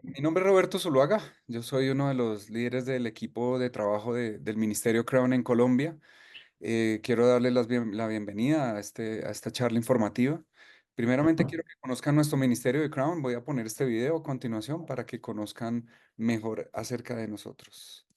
Mi nombre es Roberto Zuluaga, yo soy uno de los líderes del equipo de trabajo del Ministerio Crown en Colombia. Quiero darles la bienvenida a esta charla informativa. Primeramente quiero que conozcan nuestro Ministerio de Crown. Voy a poner este video a continuación para que conozcan mejor acerca de nosotros.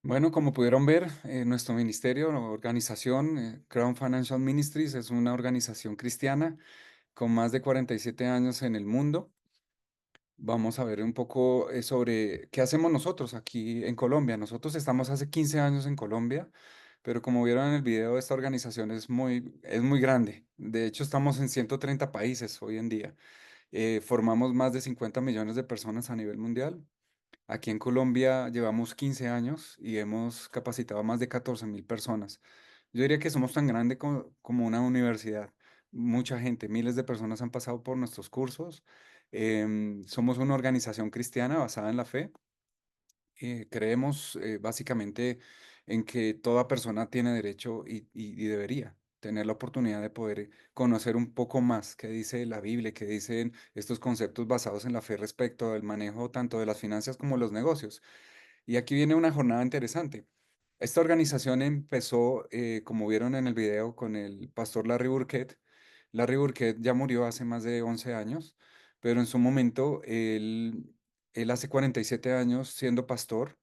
Bueno, como pudieron ver, nuestro ministerio o organización, Crown Financial Ministries, es una organización cristiana con más de 47 años en el mundo. Vamos a ver un poco sobre qué hacemos nosotros aquí en Colombia. Nosotros estamos hace 15 años en Colombia, pero como vieron en el video, esta organización es muy grande. De hecho, estamos en 130 países hoy en día. Formamos más de 50 millones de personas a nivel mundial. Aquí en Colombia llevamos 15 años y hemos capacitado a más de 14.000 personas. Yo diría que somos tan grande como una universidad. Mucha gente, miles de personas han pasado por nuestros cursos. Somos una organización cristiana basada en la fe. Creemos básicamente en que toda persona tiene derecho y debería tener la oportunidad de poder conocer un poco más qué dice la Biblia, qué dicen estos conceptos basados en la fe respecto del manejo tanto de las finanzas como los negocios. Y aquí viene una jornada interesante. Esta organización empezó, como vieron en el video, con el pastor Larry Burkett. Larry Burkett ya murió hace más de 11 años, pero en su momento él hace 47 años siendo pastor,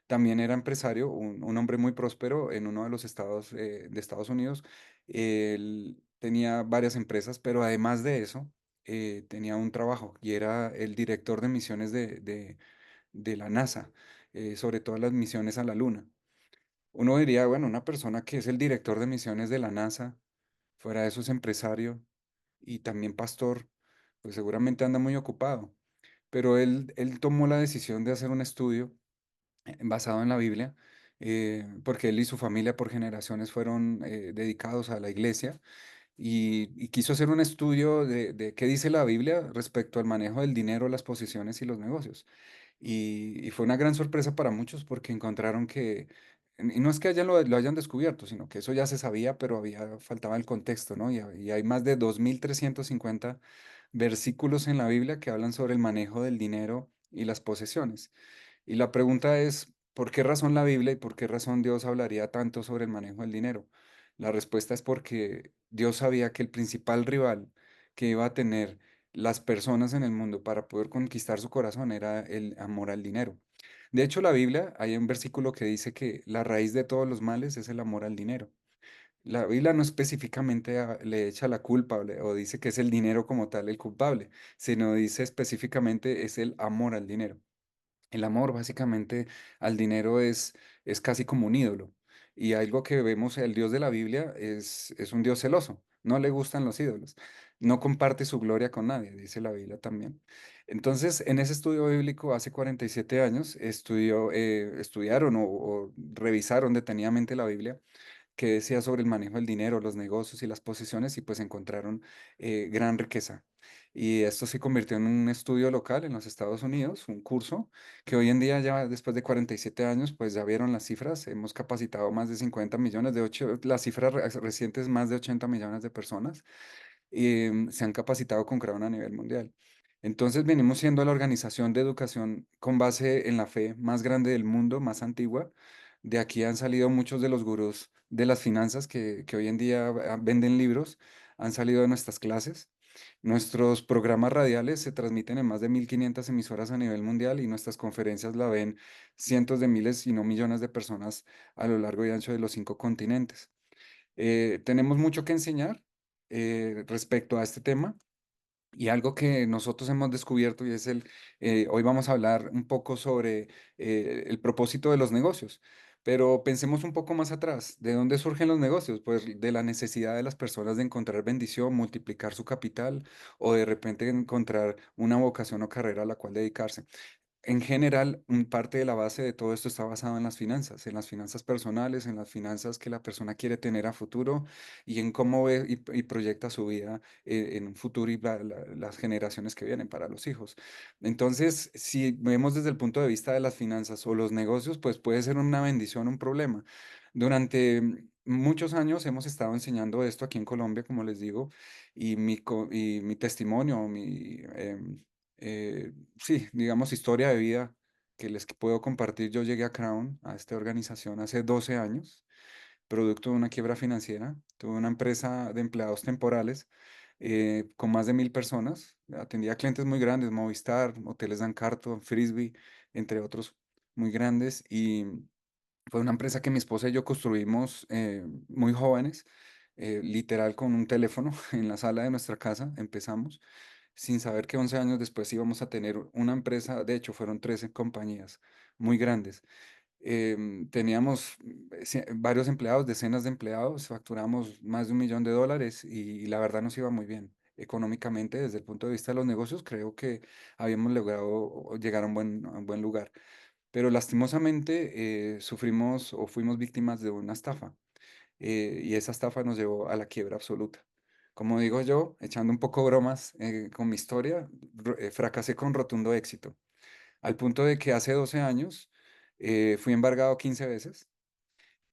también era empresario, un hombre muy próspero en uno de los estados de Estados Unidos. Él tenía varias empresas, pero además de eso, tenía un trabajo y era el director de misiones de la NASA, sobre todo las misiones a la Luna. Uno diría, bueno, una persona que es el director de misiones de la NASA, fuera de eso es empresario y también pastor, pues seguramente anda muy ocupado. Pero él tomó la decisión de hacer un estudio basado en la Biblia, porque él y su familia por generaciones fueron dedicados a la iglesia y quiso hacer un estudio de qué dice la Biblia respecto al manejo del dinero, las posiciones y los negocios. Y fue una gran sorpresa para muchos porque encontraron y no es que lo hayan descubierto, sino que eso ya se sabía, pero faltaba el contexto, ¿no? Y hay más de 2.350 versículos en la Biblia que hablan sobre el manejo del dinero y las posesiones. Y la pregunta es, ¿por qué razón la Biblia y por qué razón Dios hablaría tanto sobre el manejo del dinero? La respuesta es porque Dios sabía que el principal rival que iba a tener las personas en el mundo para poder conquistar su corazón era el amor al dinero. De hecho, la Biblia, hay un versículo que dice que la raíz de todos los males es el amor al dinero. La Biblia no específicamente le echa la culpa o dice que es el dinero como tal el culpable, sino dice específicamente es el amor al dinero. El amor básicamente al dinero es casi como un ídolo. Y algo que vemos, el Dios de la Biblia es un Dios celoso. No le gustan los ídolos. No comparte su gloria con nadie, dice la Biblia también. Entonces, en ese estudio bíblico, hace 47 años, estudiaron o revisaron detenidamente la Biblia que decía sobre el manejo del dinero, los negocios y las posiciones y pues encontraron gran riqueza. Y esto se convirtió en un estudio local en los Estados Unidos, un curso que hoy en día ya después de 47 años pues ya vieron las cifras, hemos capacitado más de 50 millones, de ocho, las cifras recientes más de 80 millones de personas se han capacitado con Crown a nivel mundial. Entonces venimos siendo la organización de educación con base en la fe más grande del mundo, más antigua. De aquí han salido muchos de los gurús de las finanzas que hoy en día venden libros, han salido de nuestras clases. Nuestros programas radiales se transmiten en más de 1.500 emisoras a nivel mundial y nuestras conferencias la ven cientos de miles, si no millones de personas a lo largo y ancho de los 5 continentes. Tenemos mucho que enseñar respecto a este tema y algo que nosotros hemos descubierto y es hoy vamos a hablar un poco sobre el propósito de los negocios, pero pensemos un poco más atrás, ¿de dónde surgen los negocios? Pues de la necesidad de las personas de encontrar bendición, multiplicar su capital o de repente encontrar una vocación o carrera a la cual dedicarse. En general, parte de la base de todo esto está basado en las finanzas personales, en las finanzas que la persona quiere tener a futuro y en cómo ve y proyecta su vida en un futuro y las generaciones que vienen para los hijos. Entonces, si vemos desde el punto de vista de las finanzas o los negocios, pues puede ser una bendición, un problema. Durante muchos años hemos estado enseñando esto aquí en Colombia, como les digo, y mi testimonio, sí, digamos, historia de vida que les puedo compartir. Yo llegué a Crown, a esta organización, hace 12 años, producto de una quiebra financiera. Tuve una empresa de empleados temporales con más de 1.000 personas. Atendía clientes muy grandes, Movistar, Hoteles Dan Carton, Frisbee, entre otros muy grandes. Y fue una empresa que mi esposa y yo construimos muy jóvenes, literal con un teléfono en la sala de nuestra casa. Empezamos sin saber que 11 años después íbamos a tener una empresa, de hecho fueron 13 compañías muy grandes. Teníamos varios empleados, decenas de empleados, facturamos más de $1.000.000 y la verdad nos iba muy bien. Económicamente, desde el punto de vista de los negocios, creo que habíamos logrado llegar a un buen lugar. Pero lastimosamente sufrimos o fuimos víctimas de una estafa y esa estafa nos llevó a la quiebra absoluta. Como digo yo, echando un poco bromas con mi historia, fracasé con rotundo éxito, al punto de que hace 12 años fui embargado 15 veces,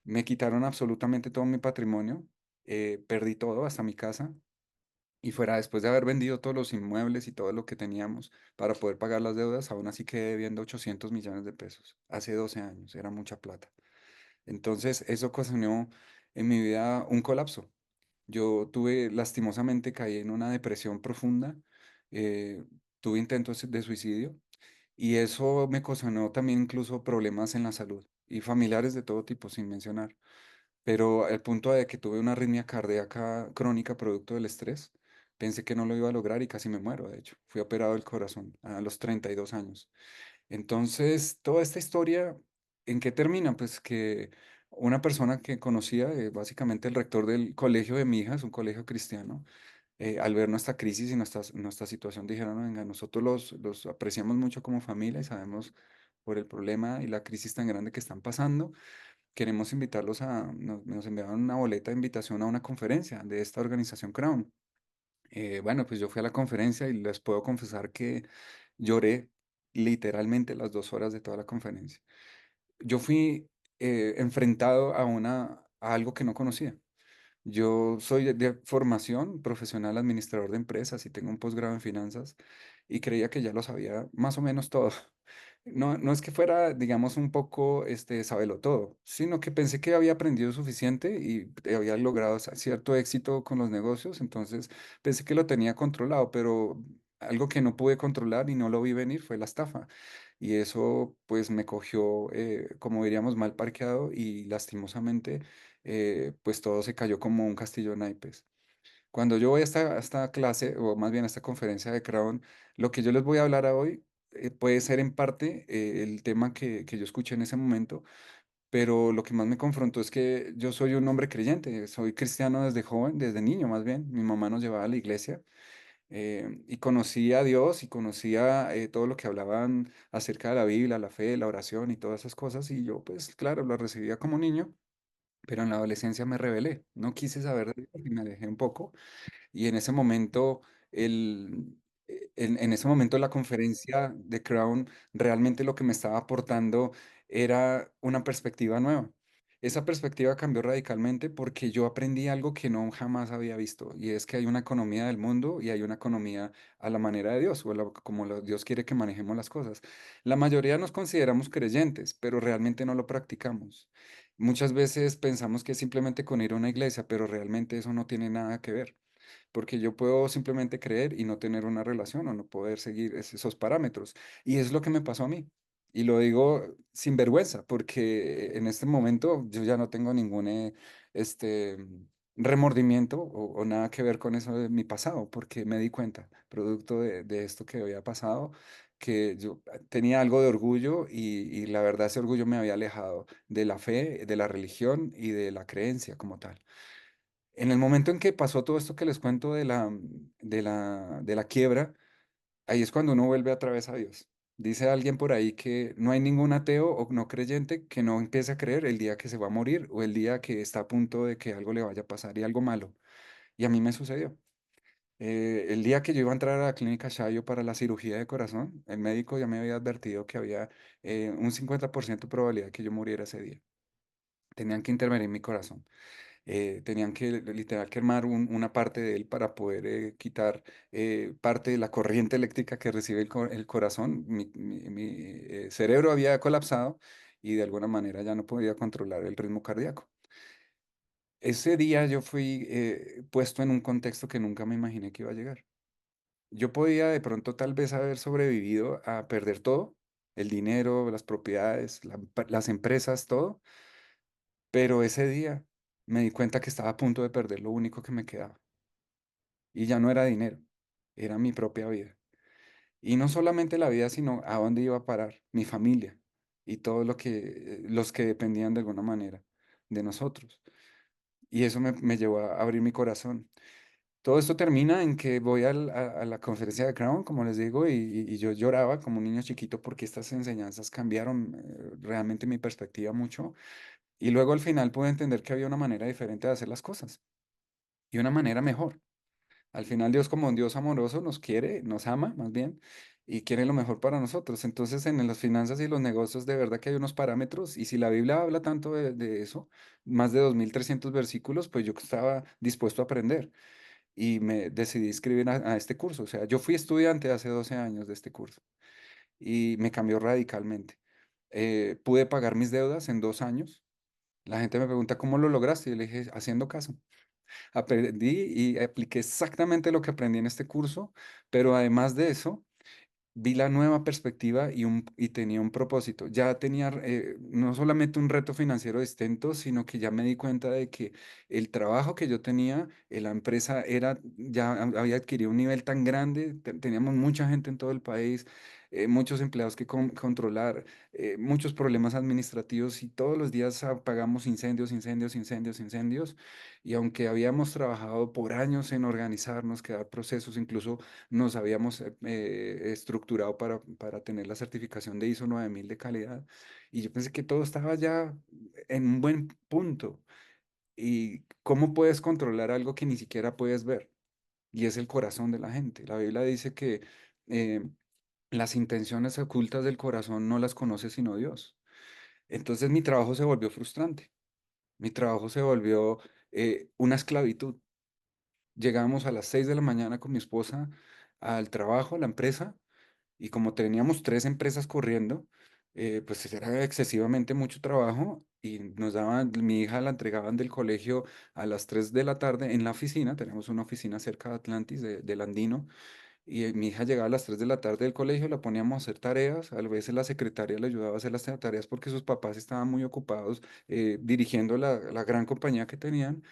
me quitaron absolutamente todo mi patrimonio, perdí todo, hasta mi casa, y fuera después de haber vendido todos los inmuebles y todo lo que teníamos para poder pagar las deudas, aún así quedé debiendo 800 millones de pesos. Hace 12 años, era mucha plata. Entonces, eso ocasionó en mi vida un colapso. Yo lastimosamente, caí en una depresión profunda, eh, tuve intentos de suicidio y eso me ocasionó también incluso problemas en la salud y familiares de todo tipo, sin mencionar. Pero al punto de que tuve una arritmia cardíaca crónica producto del estrés, pensé que no lo iba a lograr y casi me muero, de hecho. Fui operado del corazón a los 32 años. Entonces, toda esta historia, ¿en qué termina? Pues que una persona que conocía, básicamente el rector del colegio de mi hija, es un colegio cristiano, al ver nuestra crisis y nuestra situación, dijeron: "No, venga, nosotros los apreciamos mucho como familia y sabemos por el problema y la crisis tan grande que están pasando. Queremos invitarlos nos enviaron una boleta de invitación a una conferencia de esta organización Crown". Bueno, pues yo fui a la conferencia y les puedo confesar que lloré literalmente las 2 horas de toda la conferencia. Yo fui enfrentado a algo que no conocía. Yo soy de formación profesional administrador de empresas y tengo un posgrado en finanzas y creía que ya lo sabía más o menos todo. No, no es que fuera, digamos, un poco todo, sino que pensé que había aprendido suficiente y había logrado cierto éxito con los negocios, entonces pensé que lo tenía controlado, pero algo que no pude controlar y no lo vi venir fue la estafa. Y eso pues me cogió, como diríamos, mal parqueado y lastimosamente pues todo se cayó como un castillo de naipes. Cuando yo voy a esta clase, o más bien a esta conferencia de Crown, lo que yo les voy a hablar hoy puede ser en parte el tema que yo escuché en ese momento, pero lo que más me confrontó es que yo soy un hombre creyente, soy cristiano desde joven, desde niño más bien. Mi mamá nos llevaba a la iglesia y conocía a Dios y conocía todo lo que hablaban acerca de la Biblia, la fe, la oración y todas esas cosas. Y yo, pues claro, lo recibía como niño, pero en la adolescencia me rebelé. No quise saber de Dios y me alejé un poco. Y en ese momento, en ese momento la conferencia de Crown realmente lo que me estaba aportando era una perspectiva nueva. Esa perspectiva cambió radicalmente porque yo aprendí algo que no jamás había visto, y es que hay una economía del mundo y hay una economía a la manera de Dios, o como Dios quiere que manejemos las cosas. La mayoría nos consideramos creyentes, pero realmente no lo practicamos. Muchas veces pensamos que es simplemente con ir a una iglesia, pero realmente eso no tiene nada que ver porque yo puedo simplemente creer y no tener una relación o no poder seguir esos parámetros. Y es lo que me pasó a mí. Y lo digo sin vergüenza, porque en este momento yo ya no tengo ningún este, remordimiento o nada que ver con eso de mi pasado, porque me di cuenta, producto de esto que había pasado, que yo tenía algo de orgullo y la verdad ese orgullo me había alejado de la fe, de la religión y de la creencia como tal. En el momento en que pasó todo esto que les cuento de la quiebra, ahí es cuando uno vuelve otra vez a Dios. Dice alguien por ahí que no hay ningún ateo o no creyente que no empiece a creer el día que se va a morir o el día que está a punto de que algo le vaya a pasar y algo malo. Y a mí me sucedió. El día que yo iba a entrar a la clínica Shayo para la cirugía de corazón, el médico ya me había advertido que había un 50% de probabilidad de que yo muriera ese día. Tenían que intervenir mi corazón. Tenían que literal quemar una parte de él para poder quitar parte de la corriente eléctrica que recibe el corazón. Mi cerebro había colapsado y de alguna manera ya no podía controlar el ritmo cardíaco. Ese día yo fui puesto en un contexto que nunca me imaginé que iba a llegar. Yo podía de pronto tal vez haber sobrevivido a perder todo, el dinero, las propiedades, las empresas, todo, pero ese día me di cuenta que estaba a punto de perder lo único que me quedaba. Y ya no era dinero, era mi propia vida. Y no solamente la vida, sino a dónde iba a parar, mi familia y todo los que dependían de alguna manera de nosotros. Y eso me llevó a abrir mi corazón. Todo esto termina en que voy a la conferencia de Crown, como les digo, y yo lloraba como un niño chiquito porque estas enseñanzas cambiaron realmente mi perspectiva mucho. Y luego al final pude entender que había una manera diferente de hacer las cosas y una manera mejor. Al final Dios como un Dios amoroso nos quiere, nos ama más bien, y quiere lo mejor para nosotros. Entonces en las finanzas y los negocios de verdad que hay unos parámetros y si la Biblia habla tanto de eso, más de 2300 versículos, pues yo estaba dispuesto a aprender y me decidí inscribir a este curso. O sea, yo fui estudiante hace 12 años de este curso y me cambió radicalmente. Pude pagar mis deudas en 2 años. La gente me pregunta, ¿cómo lo lograste? Y le dije, haciendo caso. Aprendí y apliqué exactamente lo que aprendí en este curso, pero además de eso, vi la nueva perspectiva y tenía un propósito. Ya tenía no solamente un reto financiero distinto, sino que ya me di cuenta de que el trabajo que yo tenía, la empresa había adquirido un nivel tan grande, teníamos mucha gente en todo el país, muchos empleados que controlar, muchos problemas administrativos y todos los días apagamos incendios, incendios, incendios, incendios. Y aunque habíamos trabajado por años en organizarnos, crear procesos, incluso nos habíamos estructurado para tener la certificación de ISO 9000 de calidad. Y yo pensé que todo estaba ya en un buen punto. ¿Y cómo puedes controlar algo que ni siquiera puedes ver? Y es el corazón de la gente. La Biblia dice que eh, las intenciones ocultas del corazón no las conoce sino Dios. Entonces mi trabajo se volvió frustrante. Mi trabajo se volvió una esclavitud. Llegábamos a las 6 de la mañana con mi esposa al trabajo, a la empresa, y como teníamos 3 empresas corriendo, pues era excesivamente mucho trabajo y mi hija la entregaban del colegio a las 3 de la tarde en la oficina, tenemos una oficina cerca de Atlantis, del Andino, y mi hija llegaba a las 3 de la tarde del colegio, la poníamos a hacer tareas, a veces la secretaria le ayudaba a hacer las tareas porque sus papás estaban muy ocupados dirigiendo la gran compañía que tenían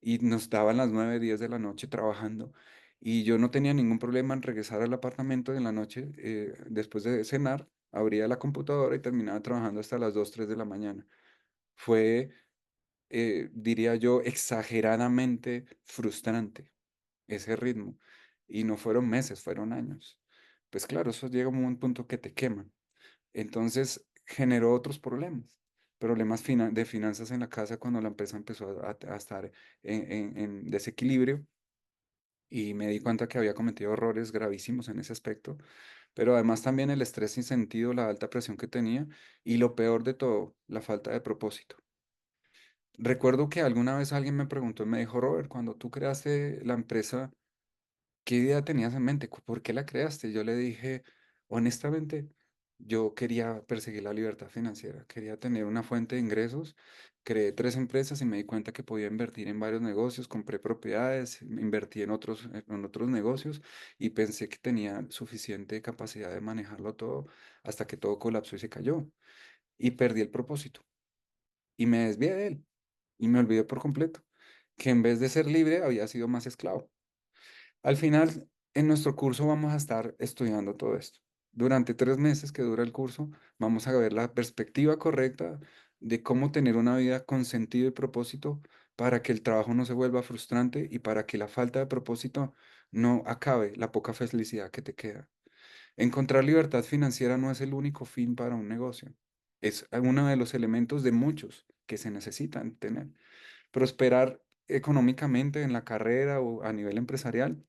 y nos daban las 9 10 de la noche trabajando. Y yo no tenía ningún problema en regresar al apartamento en la noche, después de cenar, abría la computadora y terminaba trabajando hasta las 2 3 de la mañana. Fue, diría yo, exageradamente frustrante ese ritmo. Y no fueron meses, fueron años. Pues claro, eso llega a un punto que te quema. Entonces generó otros problemas, problemas de finanzas en la casa cuando la empresa empezó a estar en desequilibrio y me di cuenta que había cometido errores gravísimos en ese aspecto, pero además también el estrés sin sentido, la alta presión que tenía y lo peor de todo, la falta de propósito. Recuerdo que alguna vez alguien me preguntó, me dijo, Robert, cuando tú creaste la empresa, ¿qué idea tenías en mente? ¿Por qué la creaste? Yo le dije, honestamente, yo quería perseguir la libertad financiera, quería tener una fuente de ingresos. Creé 3 empresas y me di cuenta que podía invertir en varios negocios, compré propiedades, invertí en otros negocios y pensé que tenía suficiente capacidad de manejarlo todo hasta que todo colapsó y se cayó. Y perdí el propósito y me desvié de él y me olvidé por completo que en vez de ser libre había sido más esclavo. Al final, en nuestro curso vamos a estar estudiando todo esto. Durante 3 meses que dura el curso, vamos a ver la perspectiva correcta de cómo tener una vida con sentido y propósito para que el trabajo no se vuelva frustrante y para que la falta de propósito no acabe la poca felicidad que te queda. Encontrar libertad financiera no es el único fin para un negocio. Es uno de los elementos de muchos que se necesitan tener. Prosperar económicamente en la carrera o a nivel empresarial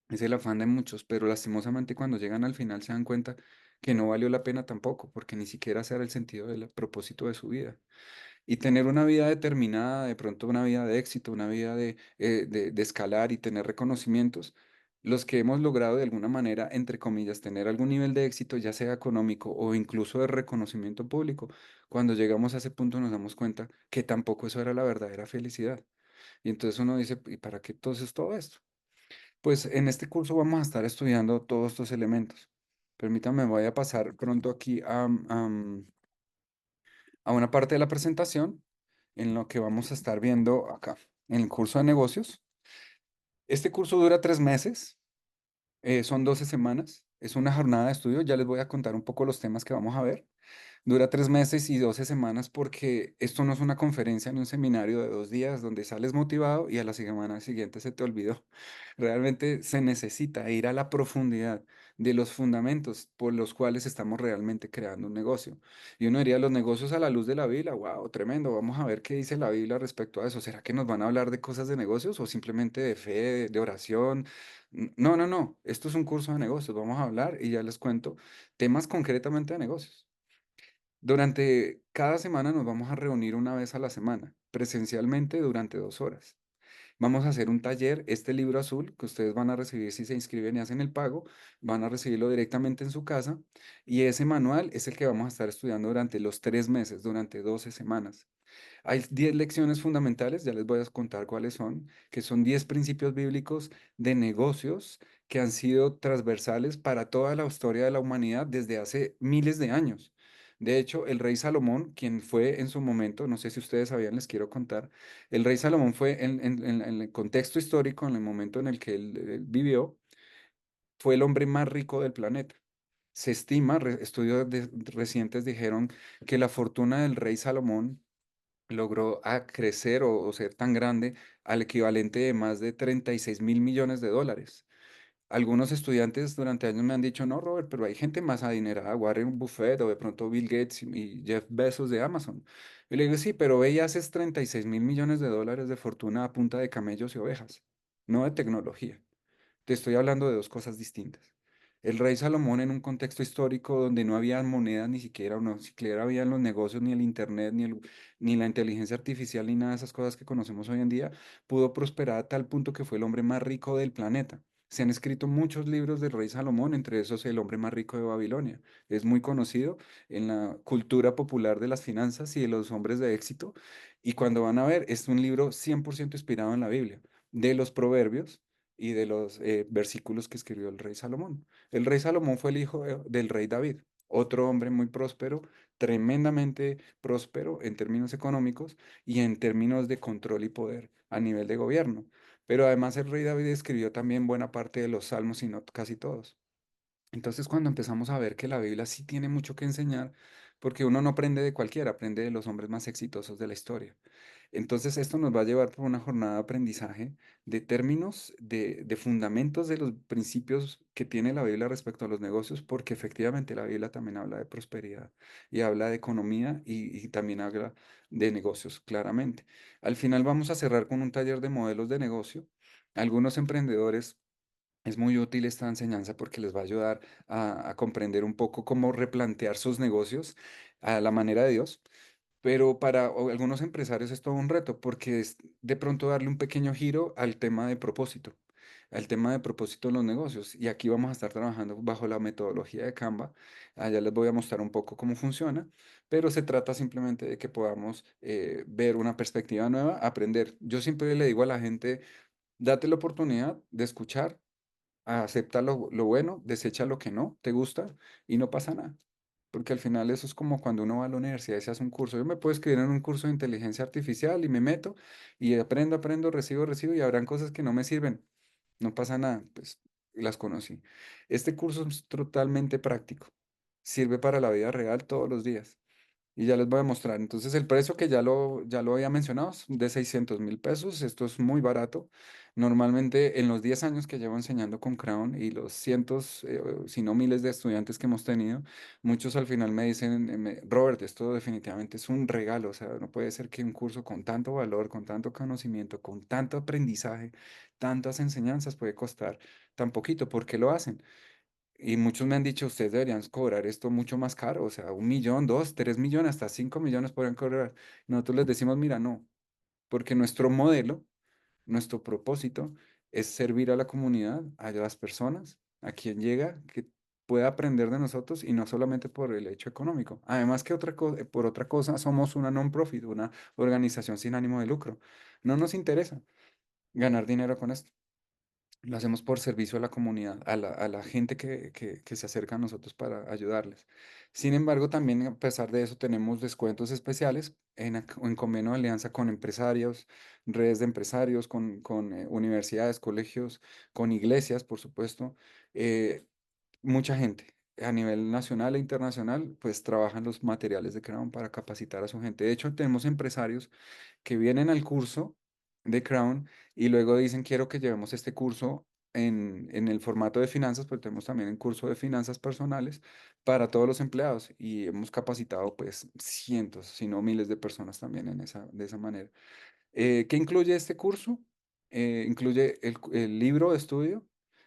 es el afán de muchos, pero lastimosamente cuando llegan al final se dan cuenta que no valió la pena tampoco, porque ni siquiera ese era el sentido del propósito de su vida. Y tener una vida determinada, de pronto una vida de éxito, una vida de escalar y tener reconocimientos, los que hemos logrado de alguna manera, entre comillas, tener algún nivel de éxito, ya sea económico o incluso de reconocimiento público, cuando llegamos a ese punto nos damos cuenta que tampoco eso era la verdadera felicidad. Y entonces uno dice, ¿y para qué entonces todo esto? Pues en este curso vamos a estar estudiando todos estos elementos. Permítame, voy a pasar pronto aquí a una parte de la presentación en lo que vamos a estar viendo acá, en el curso de negocios. Este curso dura 3 meses, son 12 semanas, es una jornada de estudio, ya les voy a contar un poco los temas que vamos a ver. Dura 3 meses y 12 semanas porque esto no es una conferencia ni un seminario de 2 días donde sales motivado y a la semana siguiente se te olvidó. Realmente se necesita ir a la profundidad de los fundamentos por los cuales estamos realmente creando un negocio. Y uno diría, los negocios a la luz de la Biblia, wow, tremendo, vamos a ver qué dice la Biblia respecto a eso. ¿Será que nos van a hablar de cosas de negocios o simplemente de fe, de oración? No, no, no, esto es un curso de negocios, vamos a hablar y ya les cuento temas concretamente de negocios. Durante cada semana nos vamos a reunir una vez a la semana, presencialmente durante 2 horas. Vamos a hacer un taller, este libro azul que ustedes van a recibir si se inscriben y hacen el pago, van a recibirlo directamente en su casa y ese manual es el que vamos a estar estudiando durante los 3 meses, durante 12 semanas. Hay 10 lecciones fundamentales, ya les voy a contar cuáles son, que son 10 principios bíblicos de negocios que han sido transversales para toda la historia de la humanidad desde hace miles de años. De hecho, el rey Salomón, quien fue en su momento, no sé si ustedes sabían, les quiero contar, el rey Salomón fue en el contexto histórico, en el momento en el que él vivió, fue el hombre más rico del planeta. Se estima, estudios recientes dijeron que la fortuna del rey Salomón logró a crecer o ser tan grande al equivalente de más de 36.000 millones de dólares. Algunos estudiantes durante años me han dicho, no, Robert, pero hay gente más adinerada, Warren Buffett o de pronto Bill Gates y Jeff Bezos de Amazon. Y le digo, sí, pero ve y haces 36.000 millones de dólares de fortuna a punta de camellos y ovejas, no de tecnología. Te estoy hablando de dos cosas distintas. El rey Salomón en un contexto histórico donde no había monedas ni siquiera, o no ni siquiera habían los negocios, ni el internet, ni la inteligencia artificial, ni nada de esas cosas que conocemos hoy en día, pudo prosperar a tal punto que fue el hombre más rico del planeta. Se han escrito muchos libros del rey Salomón, entre esos El hombre más rico de Babilonia. Es muy conocido en la cultura popular de las finanzas y de los hombres de éxito. Y cuando van a ver, es un libro 100% inspirado en la Biblia, de los proverbios y de los versículos que escribió el rey Salomón. El rey Salomón fue el hijo del rey David, otro hombre muy próspero, tremendamente próspero en términos económicos y en términos de control y poder a nivel de gobierno. Pero además el rey David escribió también buena parte de los salmos y no casi todos. Entonces, cuando empezamos a ver que la Biblia sí tiene mucho que enseñar, porque uno no aprende de cualquiera, aprende de los hombres más exitosos de la historia. Entonces, esto nos va a llevar por una jornada de aprendizaje de términos, de fundamentos de los principios que tiene la Biblia respecto a los negocios, porque efectivamente la Biblia también habla de prosperidad y habla de economía y también habla de negocios, claramente. Al final vamos a cerrar con un taller de modelos de negocio. Algunos emprendedores es muy útil esta enseñanza porque les va a ayudar a comprender un poco cómo replantear sus negocios a la manera de Dios. Pero para algunos empresarios es todo un reto porque es de pronto darle un pequeño giro al tema de propósito, al tema de propósito en los negocios. Y aquí vamos a estar trabajando bajo la metodología de Canva. Allá les voy a mostrar un poco cómo funciona, pero se trata simplemente de que podamos ver una perspectiva nueva, aprender. Yo siempre le digo a la gente, date la oportunidad de escuchar, acepta lo bueno, desecha lo que no te gusta y no pasa nada. Porque al final eso es como cuando uno va a la universidad y se hace un curso. Yo me puedo escribir en un curso de inteligencia artificial y me meto y aprendo, recibo y habrán cosas que no me sirven. No pasa nada, pues las conocí. Este curso es totalmente práctico. Sirve para la vida real todos los días. Y ya les voy a mostrar. Entonces, el precio que ya lo había mencionado es de 600.000 pesos. Esto es muy barato. Normalmente, en los 10 años que llevo enseñando con Crown y los cientos, si no miles de estudiantes que hemos tenido, muchos al final me dicen, Robert, esto definitivamente es un regalo. O sea, no puede ser que un curso con tanto valor, con tanto conocimiento, con tanto aprendizaje, tantas enseñanzas puede costar tan poquito. ¿Por qué lo hacen? Y muchos me han dicho, ustedes deberían cobrar esto mucho más caro, o sea, 1 millón, 2, 3 millones, hasta 5 millones podrían cobrar. Nosotros les decimos, mira, no, porque nuestro modelo, nuestro propósito es servir a la comunidad, a las personas, a quien llega, que pueda aprender de nosotros y no solamente por el hecho económico. Además que por otra cosa, somos una non-profit, una organización sin ánimo de lucro. No nos interesa ganar dinero con esto. Lo hacemos por servicio a la comunidad, a la gente que se acerca a nosotros para ayudarles. Sin embargo, también a pesar de eso, tenemos descuentos especiales en convenio de alianza con empresarios, redes de empresarios, con universidades, colegios, con iglesias, por supuesto. eh, Mucha gente a nivel nacional e internacional, pues trabajan los materiales de Crown para capacitar a su gente. De hecho, tenemos empresarios que vienen al curso de Crown y luego dicen, quiero que llevemos este curso en el formato de finanzas, porque tenemos también un curso de finanzas personales para todos los empleados y hemos capacitado pues cientos, si no miles de personas también de esa manera. ¿Qué incluye este curso? Incluye el libro de estudio,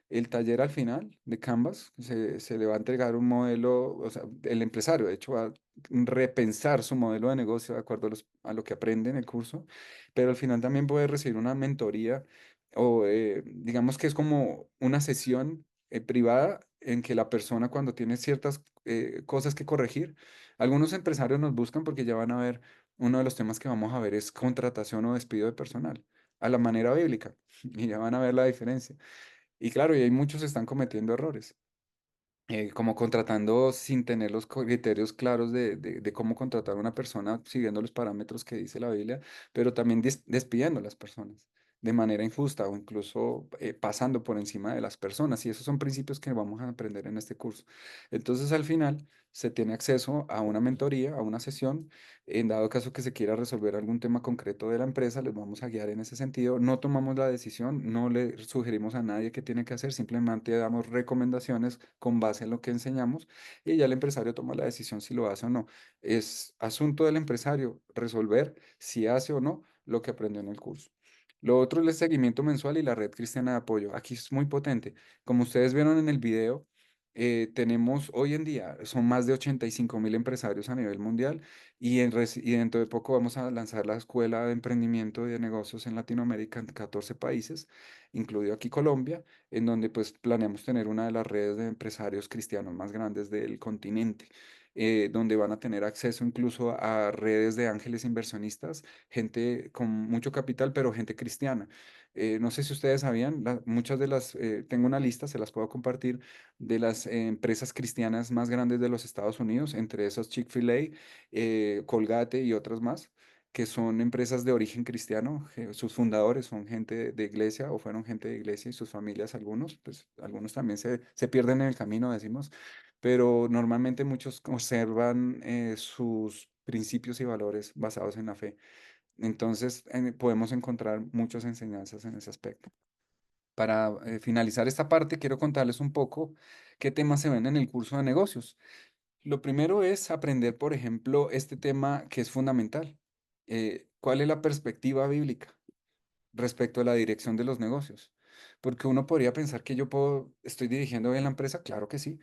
el taller al final de Canvas. Se le va a entregar un modelo, o sea, el empresario, de hecho, va a repensar su modelo de negocio de acuerdo a lo que aprende en el curso, pero al final también puede recibir una mentoría o digamos que es como una sesión privada en que la persona cuando tiene ciertas cosas que corregir, algunos empresarios nos buscan porque ya van a ver uno de los temas que vamos a ver es contratación o despido de personal, a la manera bíblica, y ya van a ver la diferencia. Y claro, y hay muchos que están cometiendo errores, como contratando sin tener los criterios claros de cómo contratar a una persona siguiendo los parámetros que dice la Biblia, pero también despidiendo a las personas de manera injusta o incluso pasando por encima de las personas. Y esos son principios que vamos a aprender en este curso. Entonces, al final, se tiene acceso a una mentoría, a una sesión. En dado caso que se quiera resolver algún tema concreto de la empresa, les vamos a guiar en ese sentido. No tomamos la decisión, no le sugerimos a nadie qué tiene que hacer, simplemente damos recomendaciones con base en lo que enseñamos y ya el empresario toma la decisión si lo hace o no. Es asunto del empresario resolver si hace o no lo que aprendió en el curso. Lo otro es el seguimiento mensual y la red cristiana de apoyo. Aquí es muy potente. Como ustedes vieron en el video, tenemos hoy en día, son más de 85.000 empresarios a nivel mundial y dentro de poco vamos a lanzar la Escuela de Emprendimiento y de Negocios en Latinoamérica en 14 países, incluido aquí Colombia, en donde pues planeamos tener una de las redes de empresarios cristianos más grandes del continente, donde van a tener acceso incluso a redes de ángeles inversionistas, gente con mucho capital, pero gente cristiana. No sé si ustedes sabían, muchas de tengo una lista, se las puedo compartir, de las empresas cristianas más grandes de los Estados Unidos, entre esos Chick-fil-A, Colgate y otras más. que son empresas de origen cristiano, sus fundadores son gente de iglesia o fueron gente de iglesia y sus familias, algunos, pues algunos también se pierden en el camino, decimos, pero normalmente muchos conservan sus principios y valores basados en la fe. Entonces, podemos encontrar muchas enseñanzas en ese aspecto. Para finalizar esta parte, quiero contarles un poco qué temas se ven en el curso de negocios. Lo primero es aprender, por ejemplo, este tema que es fundamental. ¿Cuál es la perspectiva bíblica respecto a la dirección de los negocios? Porque uno podría pensar que estoy dirigiendo bien la empresa, claro que sí,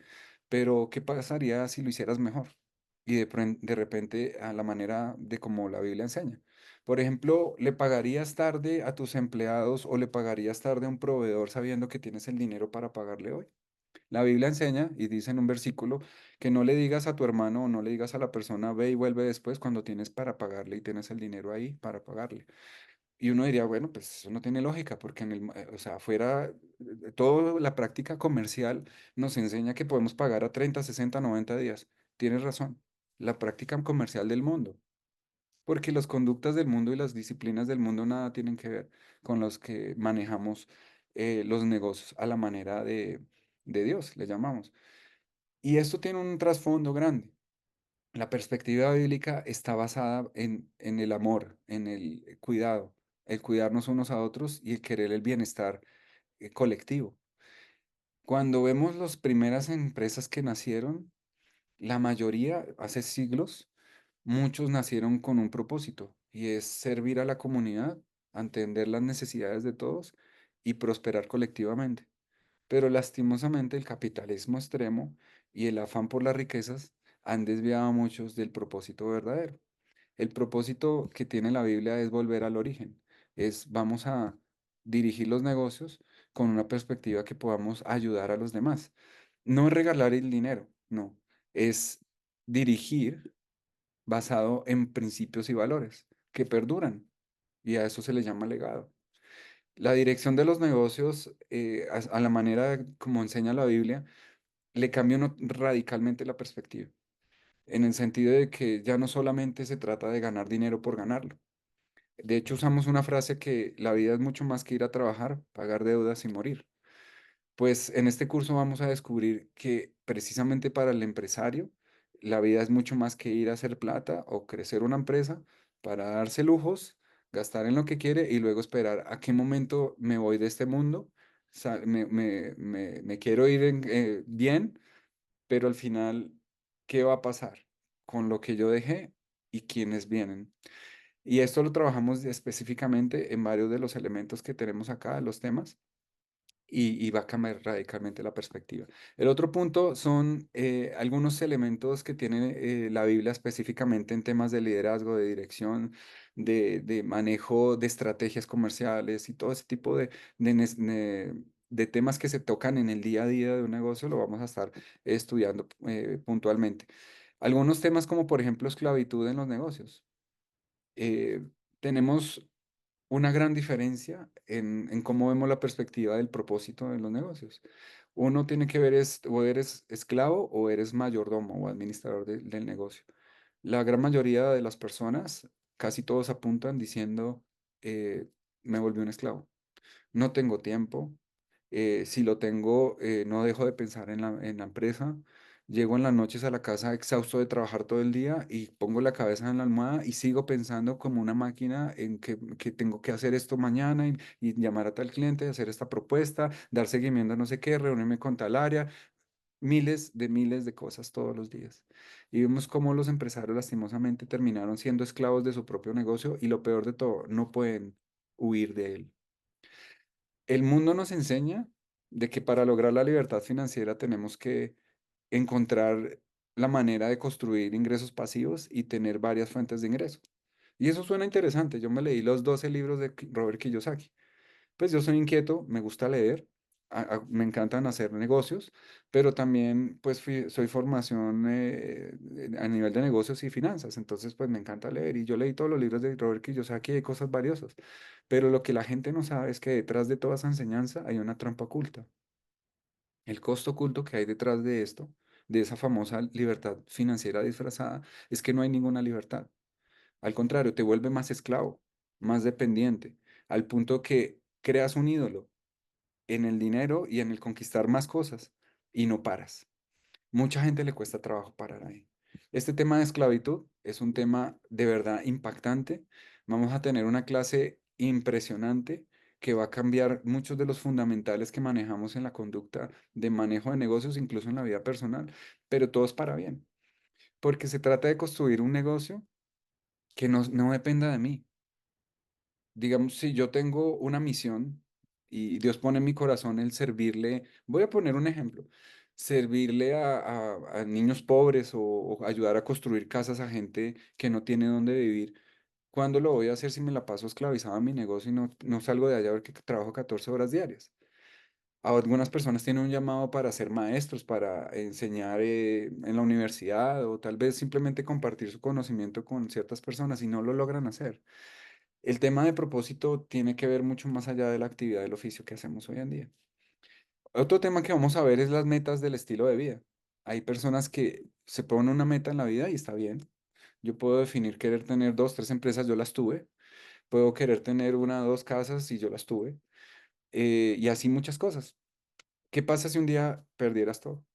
pero ¿qué pasaría si lo hicieras mejor? Y de repente a la manera de como la Biblia enseña. Por ejemplo, ¿le pagarías tarde a tus empleados o le pagarías tarde a un proveedor sabiendo que tienes el dinero para pagarle hoy? La Biblia enseña y dice en un versículo que no le digas a tu hermano o no le digas a la persona, ve y vuelve después cuando tienes para pagarle y tienes el dinero ahí para pagarle. Y uno diría, bueno, pues eso no tiene lógica, porque o sea, afuera, toda la práctica comercial nos enseña que podemos pagar a 30, 60, 90 días. Tienes razón, la práctica comercial del mundo, porque las conductas del mundo y las disciplinas del mundo nada tienen que ver con los que manejamos los negocios a la manera de Dios, le llamamos. Y esto tiene un trasfondo grande. La perspectiva bíblica está basada en el amor, en el cuidado, el cuidarnos unos a otros y el querer el bienestar colectivo. Cuando vemos las primeras empresas que nacieron, la mayoría, hace siglos, muchos nacieron con un propósito y es servir a la comunidad, entender las necesidades de todos y prosperar colectivamente. Pero lastimosamente el capitalismo extremo y el afán por las riquezas han desviado a muchos del propósito verdadero. El propósito que tiene la Biblia es volver al origen, es vamos a dirigir los negocios con una perspectiva que podamos ayudar a los demás. No es regalar el dinero, no, es dirigir basado en principios y valores que perduran y a eso se le llama legado. La dirección de los negocios, a la manera como enseña la Biblia, le cambia radicalmente la perspectiva, en el sentido de que ya no solamente se trata de ganar dinero por ganarlo. De hecho, usamos una frase que la vida es mucho más que ir a trabajar, pagar deudas y morir. Pues en este curso vamos a descubrir que precisamente para el empresario, la vida es mucho más que ir a hacer plata o crecer una empresa para darse lujos, gastar en lo que quiere y luego esperar a qué momento me voy de este mundo. Me quiero ir bien, pero al final, ¿qué va a pasar con lo que yo dejé y quiénes vienen? Y esto lo trabajamos específicamente en varios de los elementos que tenemos acá, los temas, y va a cambiar radicalmente la perspectiva. El otro punto son algunos elementos que tiene la Biblia específicamente en temas de liderazgo, de dirección, de manejo de estrategias comerciales y todo ese tipo de temas que se tocan en el día a día de un negocio, lo vamos a estar estudiando puntualmente. Algunos temas como por ejemplo esclavitud en los negocios. Eh, tenemos una gran diferencia en cómo vemos la perspectiva del propósito de los negocios. Uno tiene que ver o eres esclavo o eres mayordomo o administrador del negocio. La gran mayoría de las personas, casi todos apuntan diciendo, eh, me volví un esclavo. No tengo tiempo. Si lo tengo, no dejo de pensar en la empresa. Llego en las noches a la casa exhausto de trabajar todo el día y pongo la cabeza en la almohada y sigo pensando como una máquina en que tengo que hacer esto mañana y llamar a tal cliente, hacer esta propuesta, dar seguimiento a no sé qué, reunirme con tal área, miles de cosas todos los días. Y vemos cómo los empresarios lastimosamente terminaron siendo esclavos de su propio negocio y lo peor de todo, no pueden huir de él. El mundo nos enseña de que para lograr la libertad financiera tenemos que encontrar la manera de construir ingresos pasivos y tener varias fuentes de ingresos. Y eso suena interesante. Yo me leí los 12 libros de Robert Kiyosaki. Pues yo soy inquieto, me gusta leer, me encantan hacer negocios, pero también pues soy formación a nivel de negocios y finanzas, entonces pues me encanta leer y yo leí todos los libros de Robert Kiyosaki de cosas valiosas, pero lo que la gente no sabe es que detrás de toda esa enseñanza hay una trampa oculta. El costo oculto que hay detrás de esto, de esa famosa libertad financiera disfrazada, es que no hay ninguna libertad. Al contrario, te vuelve más esclavo, más dependiente, al punto que creas un ídolo en el dinero y en el conquistar más cosas y no paras. Mucha gente le cuesta trabajo parar ahí. Este tema de esclavitud es un tema de verdad impactante. Vamos a tener una clase impresionante que va a cambiar muchos de los fundamentales que manejamos en la conducta de manejo de negocios, incluso en la vida personal, pero todo es para bien, porque se trata de construir un negocio que no dependa de mí. Digamos, si yo tengo una misión y Dios pone en mi corazón el servirle, voy a poner un ejemplo, servirle a niños pobres o ayudar a construir casas a gente que no tiene dónde vivir. ¿Cuándo lo voy a hacer si me la paso esclavizado en mi negocio y no salgo de allá porque trabajo 14 horas diarias? Algunas personas tienen un llamado para ser maestros, para enseñar en la universidad o tal vez simplemente compartir su conocimiento con ciertas personas y no lo logran hacer. El tema de propósito tiene que ver mucho más allá de la actividad del oficio que hacemos hoy en día. Otro tema que vamos a ver es las metas del estilo de vida. Hay personas que se ponen una meta en la vida y está bien. Yo puedo definir querer tener dos, tres empresas, yo las tuve. Puedo querer tener una o dos casas y yo las tuve. Y así muchas cosas. ¿Qué pasa si un día perdieras todo?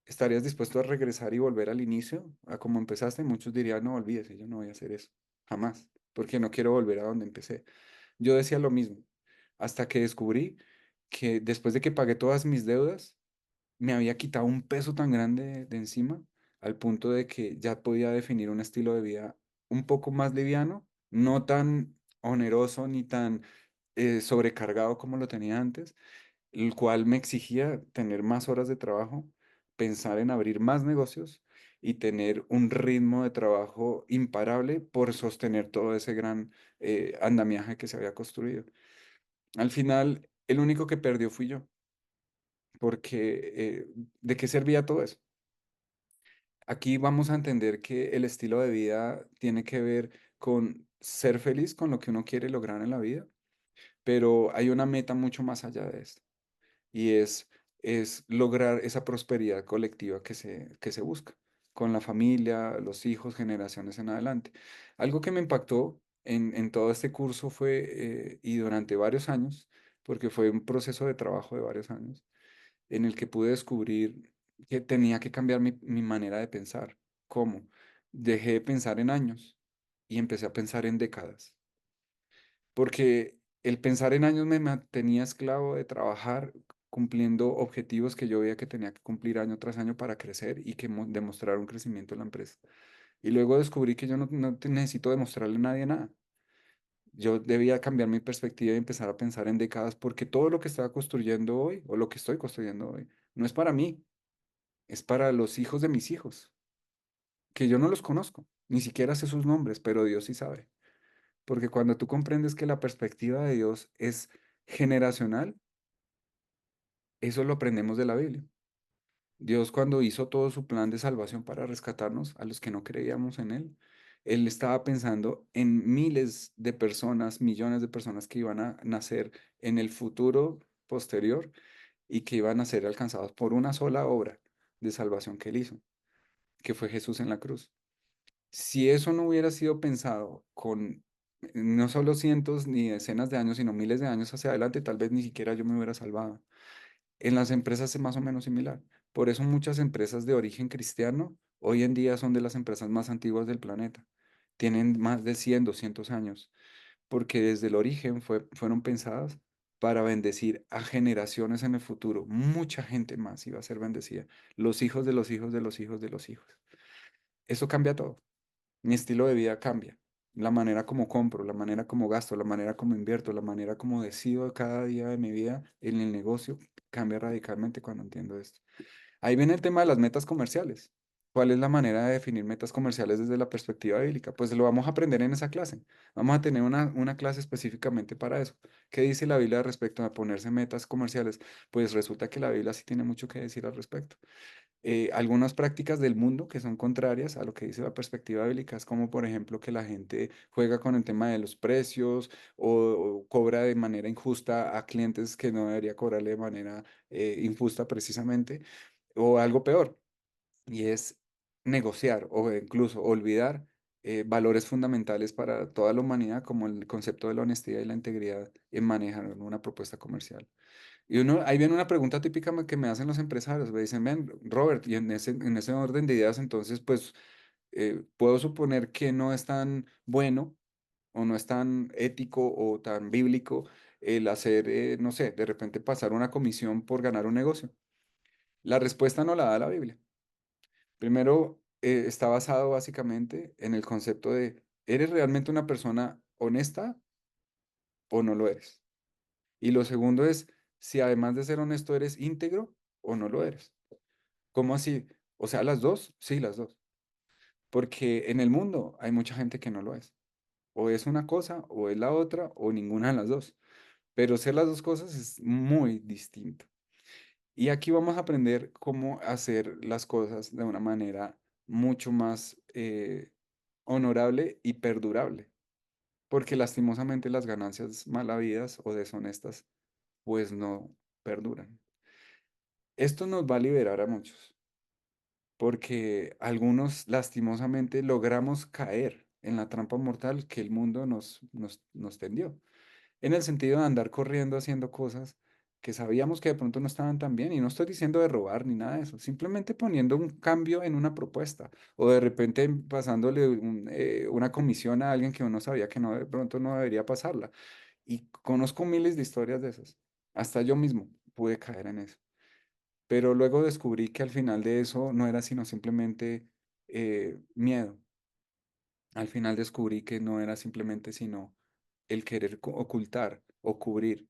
¿Estarías dispuesto a regresar y volver al inicio, a como empezaste? Muchos dirían, no, olvídese, yo no voy a hacer eso. Jamás, porque no quiero volver a donde empecé. Yo decía lo mismo, hasta que descubrí que después de que pagué todas mis deudas, me había quitado un peso tan grande de encima, al punto de que ya podía definir un estilo de vida un poco más liviano, no tan oneroso ni tan sobrecargado como lo tenía antes, el cual me exigía tener más horas de trabajo, pensar en abrir más negocios y tener un ritmo de trabajo imparable por sostener todo ese gran andamiaje que se había construido. Al final, el único que perdió fui yo, porque ¿de qué servía todo eso? Aquí vamos a entender que el estilo de vida tiene que ver con ser feliz con lo que uno quiere lograr en la vida, pero hay una meta mucho más allá de esto, y es lograr esa prosperidad colectiva que se busca con la familia, los hijos, generaciones en adelante. Algo que me impactó en todo este curso fue, y durante varios años, porque fue un proceso de trabajo de varios años, en el que pude descubrir que tenía que cambiar mi manera de pensar. ¿Cómo? Dejé de pensar en años y empecé a pensar en décadas, porque el pensar en años me mantenía esclavo de trabajar cumpliendo objetivos que yo veía que tenía que cumplir año tras año para crecer y que demostrar un crecimiento en la empresa. Y luego descubrí que yo no necesito demostrarle a nadie nada. Yo debía cambiar mi perspectiva y empezar a pensar en décadas porque todo lo que estaba construyendo hoy o lo que estoy construyendo hoy no es para mí, es para los hijos de mis hijos, que yo no los conozco, ni siquiera sé sus nombres, pero Dios sí sabe. Porque cuando tú comprendes que la perspectiva de Dios es generacional, eso lo aprendemos de la Biblia. Dios cuando hizo todo su plan de salvación para rescatarnos a los que no creíamos en Él, Él estaba pensando en miles de personas, millones de personas que iban a nacer en el futuro posterior y que iban a ser alcanzados por una sola obra de salvación que Él hizo, que fue Jesús en la cruz. Si eso no hubiera sido pensado con no solo cientos ni decenas de años, sino miles de años hacia adelante, tal vez ni siquiera yo me hubiera salvado. En las empresas es más o menos similar. Por eso muchas empresas de origen cristiano hoy en día son de las empresas más antiguas del planeta. Tienen más de 100, 200 años, porque desde el origen fueron pensadas para bendecir a generaciones en el futuro. Mucha gente más iba a ser bendecida. Los hijos de los hijos de los hijos de los hijos. Eso cambia todo. Mi estilo de vida cambia. La manera como compro, la manera como gasto, la manera como invierto, la manera como decido cada día de mi vida en el negocio cambia radicalmente cuando entiendo esto. Ahí viene el tema de las metas comerciales. ¿Cuál es la manera de definir metas comerciales desde la perspectiva bíblica? Pues lo vamos a aprender en esa clase. Vamos a tener una clase específicamente para eso. ¿Qué dice la Biblia respecto a ponerse metas comerciales? Pues resulta que la Biblia sí tiene mucho que decir al respecto. Algunas prácticas del mundo que son contrarias a lo que dice la perspectiva bíblica, es como por ejemplo que la gente juega con el tema de los precios o cobra de manera injusta a clientes que no debería cobrarle de manera injusta precisamente, o algo peor, y es negociar o incluso olvidar valores fundamentales para toda la humanidad, como el concepto de la honestidad y la integridad en manejar una propuesta comercial. Y ahí viene una pregunta típica que me hacen los empresarios, me dicen, ven, Robert, y en ese orden de ideas, entonces, pues, puedo suponer que no es tan bueno o no es tan ético o tan bíblico el hacer, no sé, de repente pasar una comisión por ganar un negocio. La respuesta no la da la Biblia. Primero, está basado básicamente en el concepto de, ¿eres realmente una persona honesta o no lo eres? Y lo segundo es, si además de ser honesto eres íntegro o no lo eres. ¿Cómo así? O sea, las dos, sí, las dos. Porque en el mundo hay mucha gente que no lo es. O es una cosa, o es la otra, o ninguna de las dos. Pero ser las dos cosas es muy distinto. Y aquí vamos a aprender cómo hacer las cosas de una manera mucho más honorable y perdurable. Porque lastimosamente las ganancias mal habidas o deshonestas, pues no perduran. Esto nos va a liberar a muchos, porque algunos lastimosamente logramos caer en la trampa mortal que el mundo nos tendió, en el sentido de andar corriendo haciendo cosas que sabíamos que de pronto no estaban tan bien, y no estoy diciendo de robar ni nada de eso, simplemente poniendo un cambio en una propuesta, o de repente pasándole una comisión a alguien que uno sabía que no, de pronto no debería pasarla. Y conozco miles de historias de esas. Hasta yo mismo pude caer en eso. Pero luego descubrí que al final de eso no era sino simplemente miedo. Al final descubrí que no era simplemente sino el querer ocultar o cubrir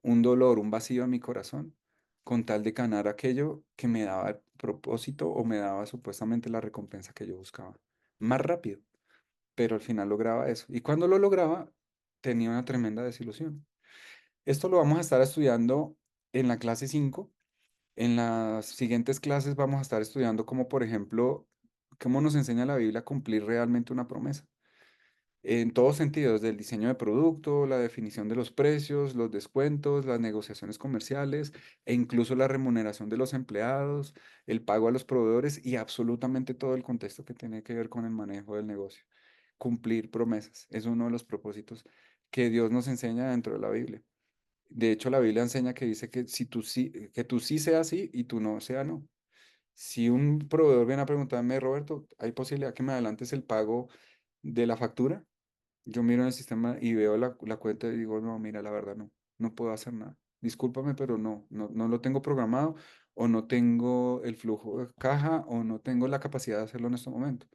un dolor, un vacío en mi corazón, con tal de ganar aquello que me daba el propósito o me daba supuestamente la recompensa que yo buscaba. Más rápido, pero al final lograba eso. Y cuando lo lograba, tenía una tremenda desilusión. Esto lo vamos a estar estudiando en la clase 5. En las siguientes clases vamos a estar estudiando como, por ejemplo, cómo nos enseña la Biblia a cumplir realmente una promesa. En todos sentidos, del diseño de producto, la definición de los precios, los descuentos, las negociaciones comerciales e incluso la remuneración de los empleados, el pago a los proveedores y absolutamente todo el contexto que tiene que ver con el manejo del negocio. Cumplir promesas es uno de los propósitos que Dios nos enseña dentro de la Biblia. De hecho, la Biblia enseña que dice que si tú sí, que tú sí sea sí y tú no sea no. Si un proveedor viene a preguntarme, Roberto, ¿hay posibilidad que me adelantes el pago de la factura? Yo miro en el sistema y veo la cuenta y digo, no, mira, la verdad no, no puedo hacer nada. Discúlpame, pero no lo tengo programado o no tengo el flujo de caja o no tengo la capacidad de hacerlo en este momento.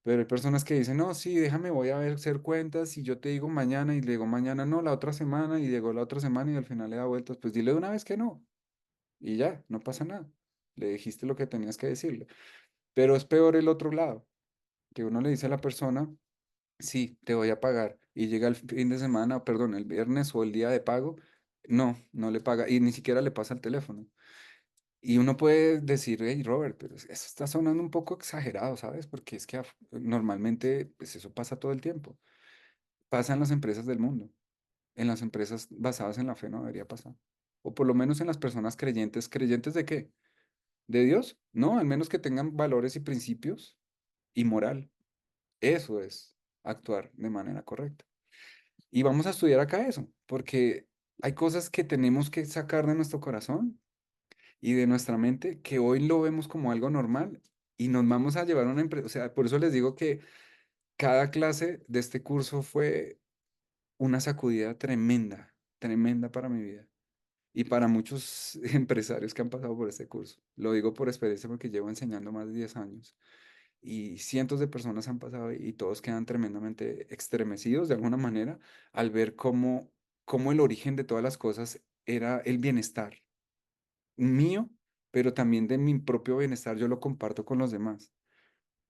Pero hay personas que dicen, no, sí, déjame, voy a ver, hacer cuentas y yo te digo mañana y le digo mañana no, la otra semana y llegó la otra semana y al final le da vueltas, pues dile de una vez que no y ya, no pasa nada. Le dijiste lo que tenías que decirle. Pero es peor el otro lado, que uno le dice a la persona, sí, te voy a pagar y llega el fin de semana, perdón, el viernes o el día de pago, no le paga y ni siquiera le pasa el teléfono. Y uno puede decir, hey, Robert, pero eso está sonando un poco exagerado, ¿sabes? Porque es que normalmente pues eso pasa todo el tiempo. Pasa en las empresas del mundo. En las empresas basadas en la fe no debería pasar. O por lo menos en las personas creyentes. ¿Creyentes de qué? ¿De Dios? No, al menos que tengan valores y principios y moral. Eso es actuar de manera correcta. Y vamos a estudiar acá eso, porque hay cosas que tenemos que sacar de nuestro corazón y de nuestra mente que hoy lo vemos como algo normal y nos vamos a llevar a una empresa. O sea, por eso les digo que cada clase de este curso fue una sacudida tremenda, tremenda para mi vida y para muchos empresarios que han pasado por este curso. Lo digo por experiencia porque llevo enseñando más de 10 años y cientos de personas han pasado y todos quedan tremendamente estremecidos de alguna manera al ver cómo el origen de todas las cosas era el bienestar mío, pero también de mi propio bienestar yo lo comparto con los demás.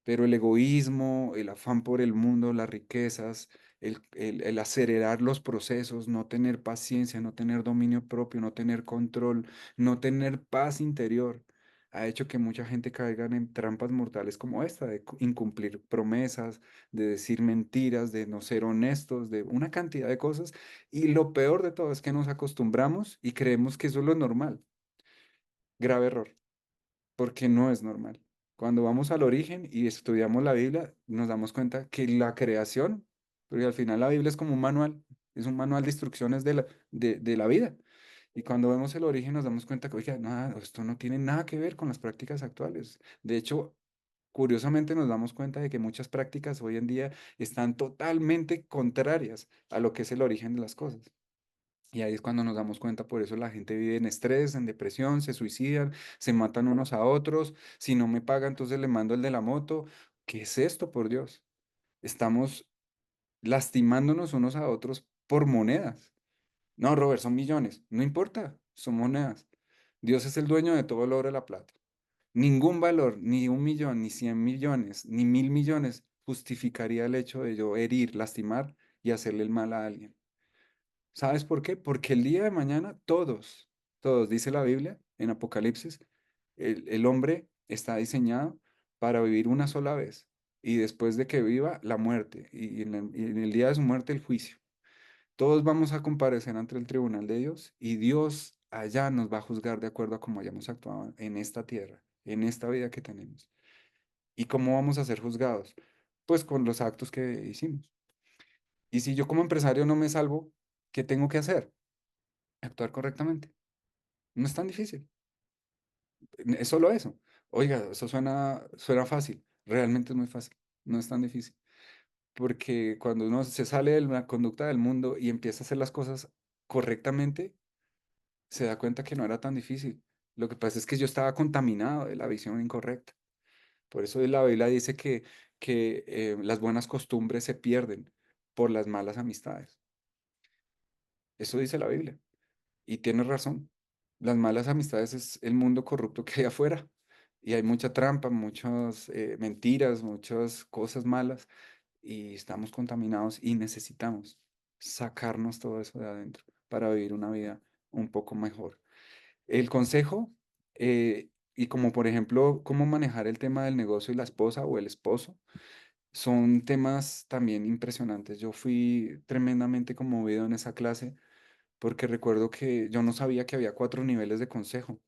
Pero el egoísmo, el afán por el mundo, las riquezas, el acelerar los procesos, no tener paciencia, no tener dominio propio, no tener control, no tener paz interior, ha hecho que mucha gente caiga en trampas mortales como esta, de incumplir promesas, de decir mentiras, de no ser honestos, de una cantidad de cosas. Y lo peor de todo es que nos acostumbramos y creemos que eso es lo normal. Grave error, porque no es normal. Cuando vamos al origen y estudiamos la Biblia, nos damos cuenta que la creación, porque al final la Biblia es como un manual, es un manual de instrucciones de la vida. Y cuando vemos el origen nos damos cuenta que, oiga, nada, esto no tiene nada que ver con las prácticas actuales. De hecho, curiosamente nos damos cuenta de que muchas prácticas hoy en día están totalmente contrarias a lo que es el origen de las cosas. Y ahí es cuando nos damos cuenta, por eso la gente vive en estrés, en depresión, se suicidan, se matan unos a otros. Si no me paga, entonces le mando el de la moto. ¿Qué es esto, por Dios? Estamos lastimándonos unos a otros por monedas. No, Robert, son millones. No importa, son monedas. Dios es el dueño de todo el oro y la plata. Ningún valor, ni 1 millón, ni 100 millones, ni 1000 millones justificaría el hecho de yo herir, lastimar y hacerle el mal a alguien. ¿Sabes por qué? Porque el día de mañana todos, dice la Biblia en Apocalipsis, el hombre está diseñado para vivir una sola vez y después de que viva la muerte y en el día de su muerte el juicio. Todos vamos a comparecer ante el tribunal de Dios y Dios allá nos va a juzgar de acuerdo a cómo hayamos actuado en esta tierra, en esta vida que tenemos. ¿Y cómo vamos a ser juzgados? Pues con los actos que hicimos. Y si yo como empresario no me salvo, ¿qué tengo que hacer? Actuar correctamente. No es tan difícil. Es solo eso. Oiga, eso suena fácil. Realmente es muy fácil. No es tan difícil. Porque cuando uno se sale de la conducta del mundo y empieza a hacer las cosas correctamente, se da cuenta que no era tan difícil. Lo que pasa es que yo estaba contaminado de la visión incorrecta. Por eso la Biblia dice que las buenas costumbres se pierden por las malas amistades. Eso dice la Biblia. Y tienes razón. Las malas amistades es el mundo corrupto que hay afuera. Y hay mucha trampa, muchas mentiras, muchas cosas malas. Y estamos contaminados y necesitamos sacarnos todo eso de adentro para vivir una vida un poco mejor. El consejo, y como por ejemplo, cómo manejar el tema del negocio y la esposa o el esposo, son temas también impresionantes. Yo fui tremendamente conmovido en esa clase porque recuerdo que yo no sabía que había 4 niveles de consejo,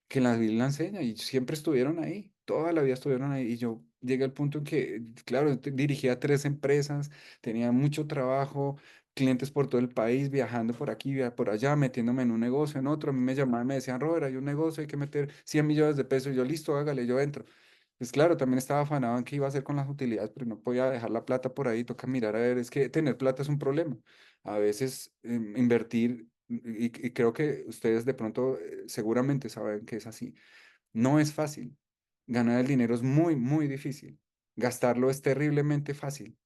que la Biblia enseña y siempre estuvieron ahí, toda la vida estuvieron ahí. Y yo llegué al punto en que, claro, dirigía 3 empresas, tenía mucho trabajo, clientes por todo el país, viajando por aquí, por allá, metiéndome en un negocio, en otro. A mí me llamaban, me decían, Robert, hay un negocio, hay que meter 100 millones de pesos. Y yo, listo, hágale, yo entro. Pues claro, también estaba afanado en qué iba a hacer con las utilidades, pero no podía dejar la plata por ahí, toca mirar a ver, es que tener plata es un problema. A veces invertir, y creo que ustedes de pronto seguramente saben que es así, no es fácil. Ganar el dinero es muy, muy difícil. Gastarlo es terriblemente fácil,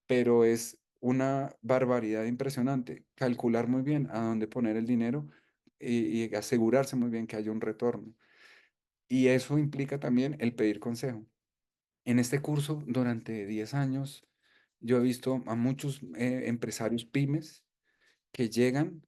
pero es una barbaridad impresionante. Calcular muy bien a dónde poner el dinero y asegurarse muy bien que haya un retorno. Y eso implica también el pedir consejo. En este curso, durante 10 años, yo he visto a muchos empresarios pymes que llegan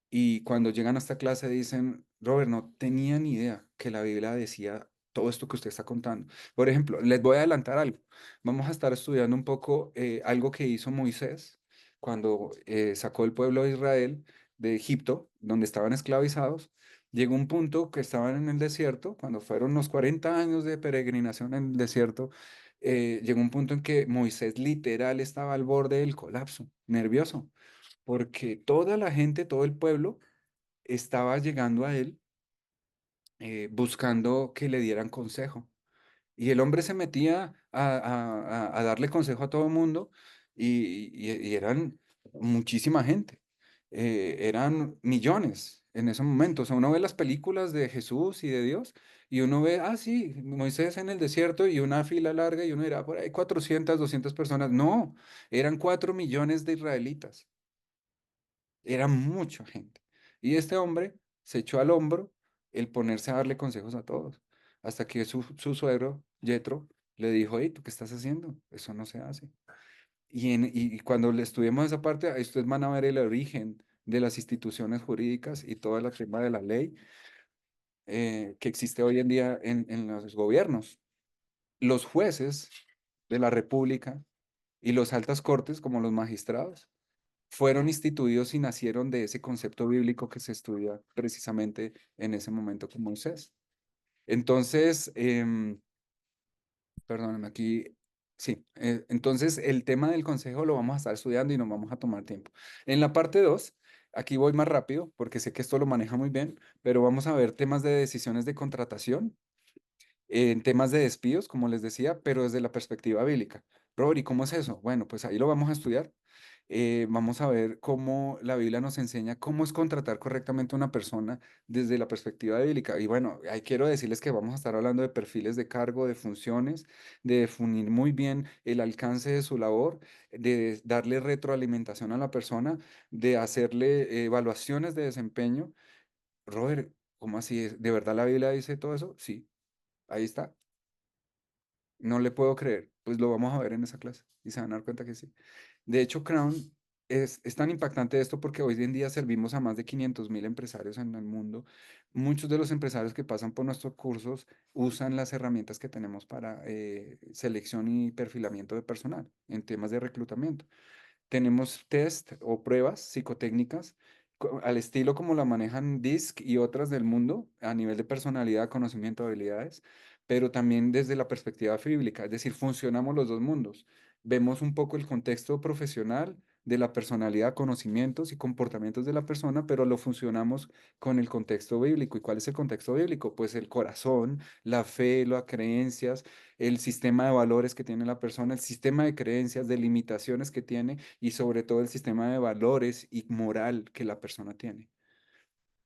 y cuando llegan a esta clase dicen, Robert, no tenía ni idea que la Biblia decía todo esto que usted está contando. Por ejemplo, les voy a adelantar algo. Vamos a estar estudiando un poco algo que hizo Moisés cuando sacó el pueblo de Israel de Egipto, donde estaban esclavizados. Llegó un punto que estaban en el desierto, cuando fueron los 40 años de peregrinación en el desierto, llegó un punto en que Moisés literal estaba al borde del colapso, nervioso porque toda la gente, todo el pueblo estaba llegando a él buscando que le dieran consejo. Y el hombre se metía a darle consejo a todo el mundo y eran muchísima gente, eran millones en ese momento. O sea, uno ve las películas de Jesús y de Dios y uno ve, ah, sí, Moisés en el desierto y una fila larga y uno dirá, por ahí 400, 200 personas. No, eran 4 millones de israelitas. Era mucha gente. Y este hombre se echó al hombro el ponerse a darle consejos a todos, hasta que su suegro, Yetro, le dijo, hey, ¿tú qué estás haciendo? Eso no se hace. Y cuando le estudiemos esa parte, ahí ustedes van a ver el origen de las instituciones jurídicas y toda la tema de la ley que existe hoy en día en los gobiernos. Los jueces de la República y los altas cortes, como los magistrados, fueron instituidos y nacieron de ese concepto bíblico que se estudia precisamente en ese momento con Moisés. Entonces, Perdóname, aquí sí. Entonces, el tema del consejo lo vamos a estar estudiando y nos vamos a tomar tiempo. En la parte 2, aquí voy más rápido porque sé que esto lo maneja muy bien, pero vamos a ver temas de decisiones de contratación, en temas de despidos, como les decía, pero desde la perspectiva bíblica. Robert, ¿y cómo es eso? Bueno, pues ahí lo vamos a estudiar. Vamos a ver cómo la Biblia nos enseña cómo es contratar correctamente a una persona desde la perspectiva bíblica. Y bueno, ahí quiero decirles que vamos a estar hablando de perfiles de cargo, de funciones, de definir muy bien el alcance de su labor, de darle retroalimentación a la persona, de hacerle evaluaciones de desempeño. Robert, ¿cómo así es? ¿De verdad la Biblia dice todo eso? Sí, ahí está. No le puedo creer. Pues lo vamos a ver en esa clase y se van a dar cuenta que sí. De hecho, Crown es tan impactante esto porque hoy en día servimos a más de 500.000 empresarios en el mundo. Muchos de los empresarios que pasan por nuestros cursos usan las herramientas que tenemos para selección y perfilamiento de personal en temas de reclutamiento. Tenemos test o pruebas psicotécnicas al estilo como la manejan DISC y otras del mundo a nivel de personalidad, conocimiento, habilidades, pero también desde la perspectiva bíblica, es decir, funcionamos los dos mundos. Vemos un poco el contexto profesional de la personalidad, conocimientos y comportamientos de la persona, pero lo funcionamos con el contexto bíblico. ¿Y cuál es el contexto bíblico? Pues el corazón, la fe, las creencias, el sistema de valores que tiene la persona, el sistema de creencias, de limitaciones que tiene y sobre todo el sistema de valores y moral que la persona tiene.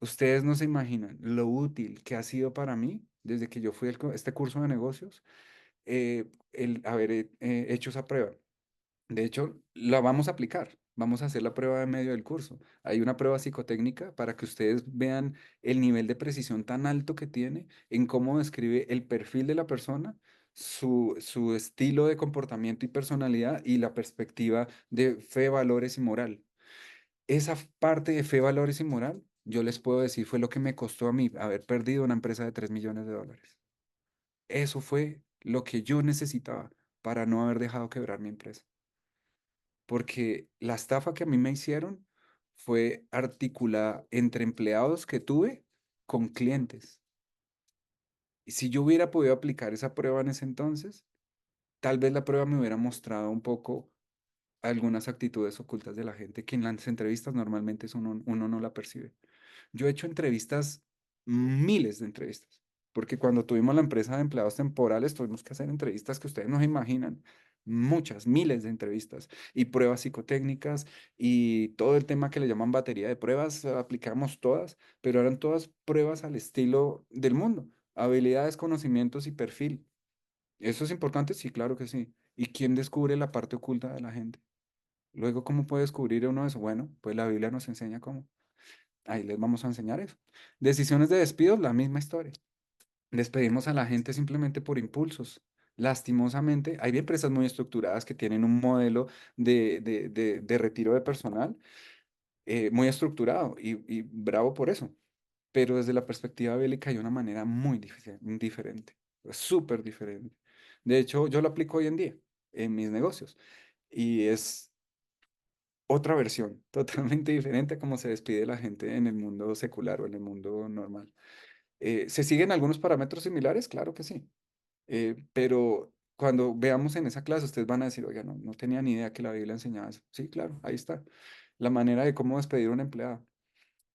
Ustedes no se imaginan lo útil que ha sido para mí desde que yo fui a este curso de negocios, el haber hecho esa prueba. De hecho, la vamos a aplicar. Vamos a hacer la prueba de medio del curso. Hay una prueba psicotécnica para que ustedes vean el nivel de precisión tan alto que tiene en cómo describe el perfil de la persona, su estilo de comportamiento y personalidad y la perspectiva de fe, valores y moral. Esa parte de fe, valores y moral, yo les puedo decir, fue lo que me costó a mí haber perdido una empresa de $3 millones. Eso fue lo que yo necesitaba para no haber dejado quebrar mi empresa, porque la estafa que a mí me hicieron fue articulada entre empleados que tuve con clientes. Y si yo hubiera podido aplicar esa prueba en ese entonces, tal vez la prueba me hubiera mostrado un poco algunas actitudes ocultas de la gente que en las entrevistas normalmente uno no la percibe. Yo he hecho entrevistas, miles de entrevistas, porque cuando tuvimos la empresa de empleados temporales tuvimos que hacer entrevistas que ustedes no se imaginan, muchas, miles de entrevistas y pruebas psicotécnicas y todo el tema que le llaman batería de pruebas, aplicamos todas, pero eran todas pruebas al estilo del mundo, habilidades, conocimientos y perfil. ¿Eso es importante? Sí, claro que sí. ¿Y quién descubre la parte oculta de la gente? Luego, ¿cómo puede descubrir uno eso? Bueno, pues la Biblia nos enseña cómo. Ahí les vamos a enseñar eso. Decisiones de despido, la misma historia. Despedimos a la gente simplemente por impulsos. Lastimosamente, hay empresas muy estructuradas que tienen un modelo de retiro de personal muy estructurado y bravo por eso. Pero desde la perspectiva bíblica hay una manera muy diferente, súper diferente. De hecho, yo lo aplico hoy en día en mis negocios y es otra versión, totalmente diferente a cómo se despide la gente en el mundo secular o en el mundo normal. ¿Se siguen algunos parámetros similares? Claro que sí. Pero cuando veamos en esa clase, ustedes van a decir, oiga, no, no tenía ni idea que la Biblia enseñaba eso. Sí, claro, ahí está. La manera de cómo despedir a un empleado.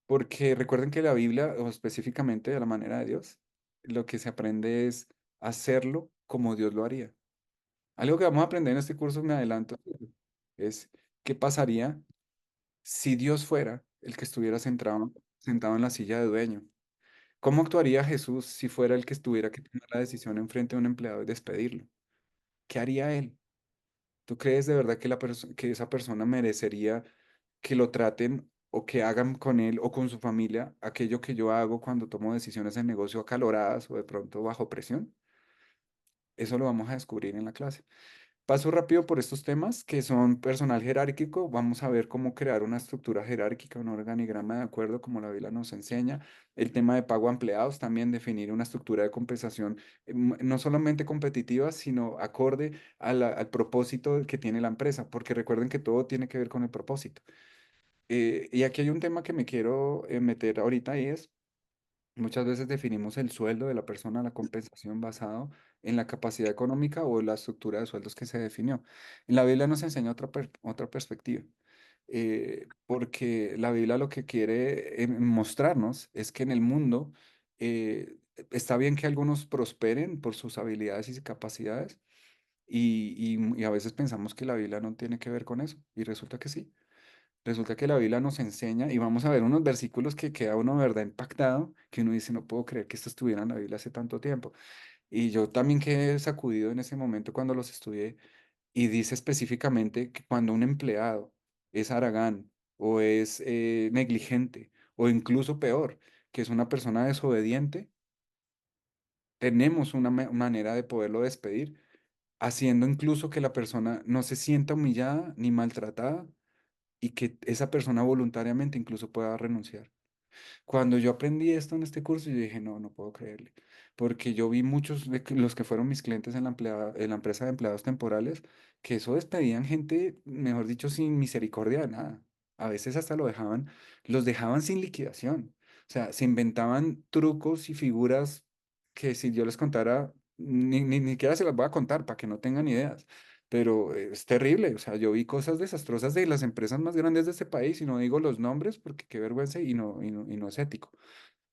Porque recuerden que la Biblia, o específicamente de la manera de Dios, lo que se aprende es hacerlo como Dios lo haría. Algo que vamos a aprender en este curso, me adelanto, es qué pasaría si Dios fuera el que estuviera sentado en la silla de dueño. ¿Cómo actuaría Jesús si fuera el que estuviera que tomar la decisión enfrente de un empleado y despedirlo? ¿Qué haría él? ¿Tú crees de verdad que, que esa persona merecería que lo traten o que hagan con él o con su familia aquello que yo hago cuando tomo decisiones en negocio acaloradas o de pronto bajo presión? Eso lo vamos a descubrir en la clase. Paso rápido por estos temas que son personal jerárquico. Vamos a ver cómo crear una estructura jerárquica, un organigrama de acuerdo como la Biblia nos enseña. El tema de pago a empleados, también definir una estructura de compensación no solamente competitiva, sino acorde al propósito que tiene la empresa, porque recuerden que todo tiene que ver con el propósito. Y aquí hay un tema que me quiero meter ahorita y es Muchas veces definimos el sueldo de la persona, la compensación basado en la capacidad económica o la estructura de sueldos que se definió. En la Biblia nos enseña otra perspectiva, porque la Biblia lo que quiere mostrarnos es que en el mundo está bien que algunos prosperen por sus habilidades y capacidades, y a veces pensamos que la Biblia no tiene que ver con eso, y resulta que sí. Resulta que la Biblia nos enseña, y vamos a ver unos versículos que queda uno, de verdad, impactado, que uno dice, no puedo creer que esto estuviera en la Biblia hace tanto tiempo. Y yo también quedé sacudido en ese momento cuando los estudié, y dice específicamente que cuando un empleado es haragán o es negligente o incluso peor, que es una persona desobediente, tenemos una manera de poderlo despedir, haciendo incluso que la persona no se sienta humillada ni maltratada y que esa persona voluntariamente incluso pueda renunciar. Cuando yo aprendí esto en este curso, yo dije, no, no puedo creerle, porque yo vi muchos de los que fueron mis clientes en en la empresa de empleados temporales, que eso despedían gente, mejor dicho, sin misericordia de nada. A veces hasta los dejaban sin liquidación. O sea, se inventaban trucos y figuras que si yo les contara, ni siquiera se las voy a contar para que no tengan ideas. Pero es terrible, o sea, yo vi cosas desastrosas de las empresas más grandes de este país y no digo los nombres porque qué vergüenza y no es ético.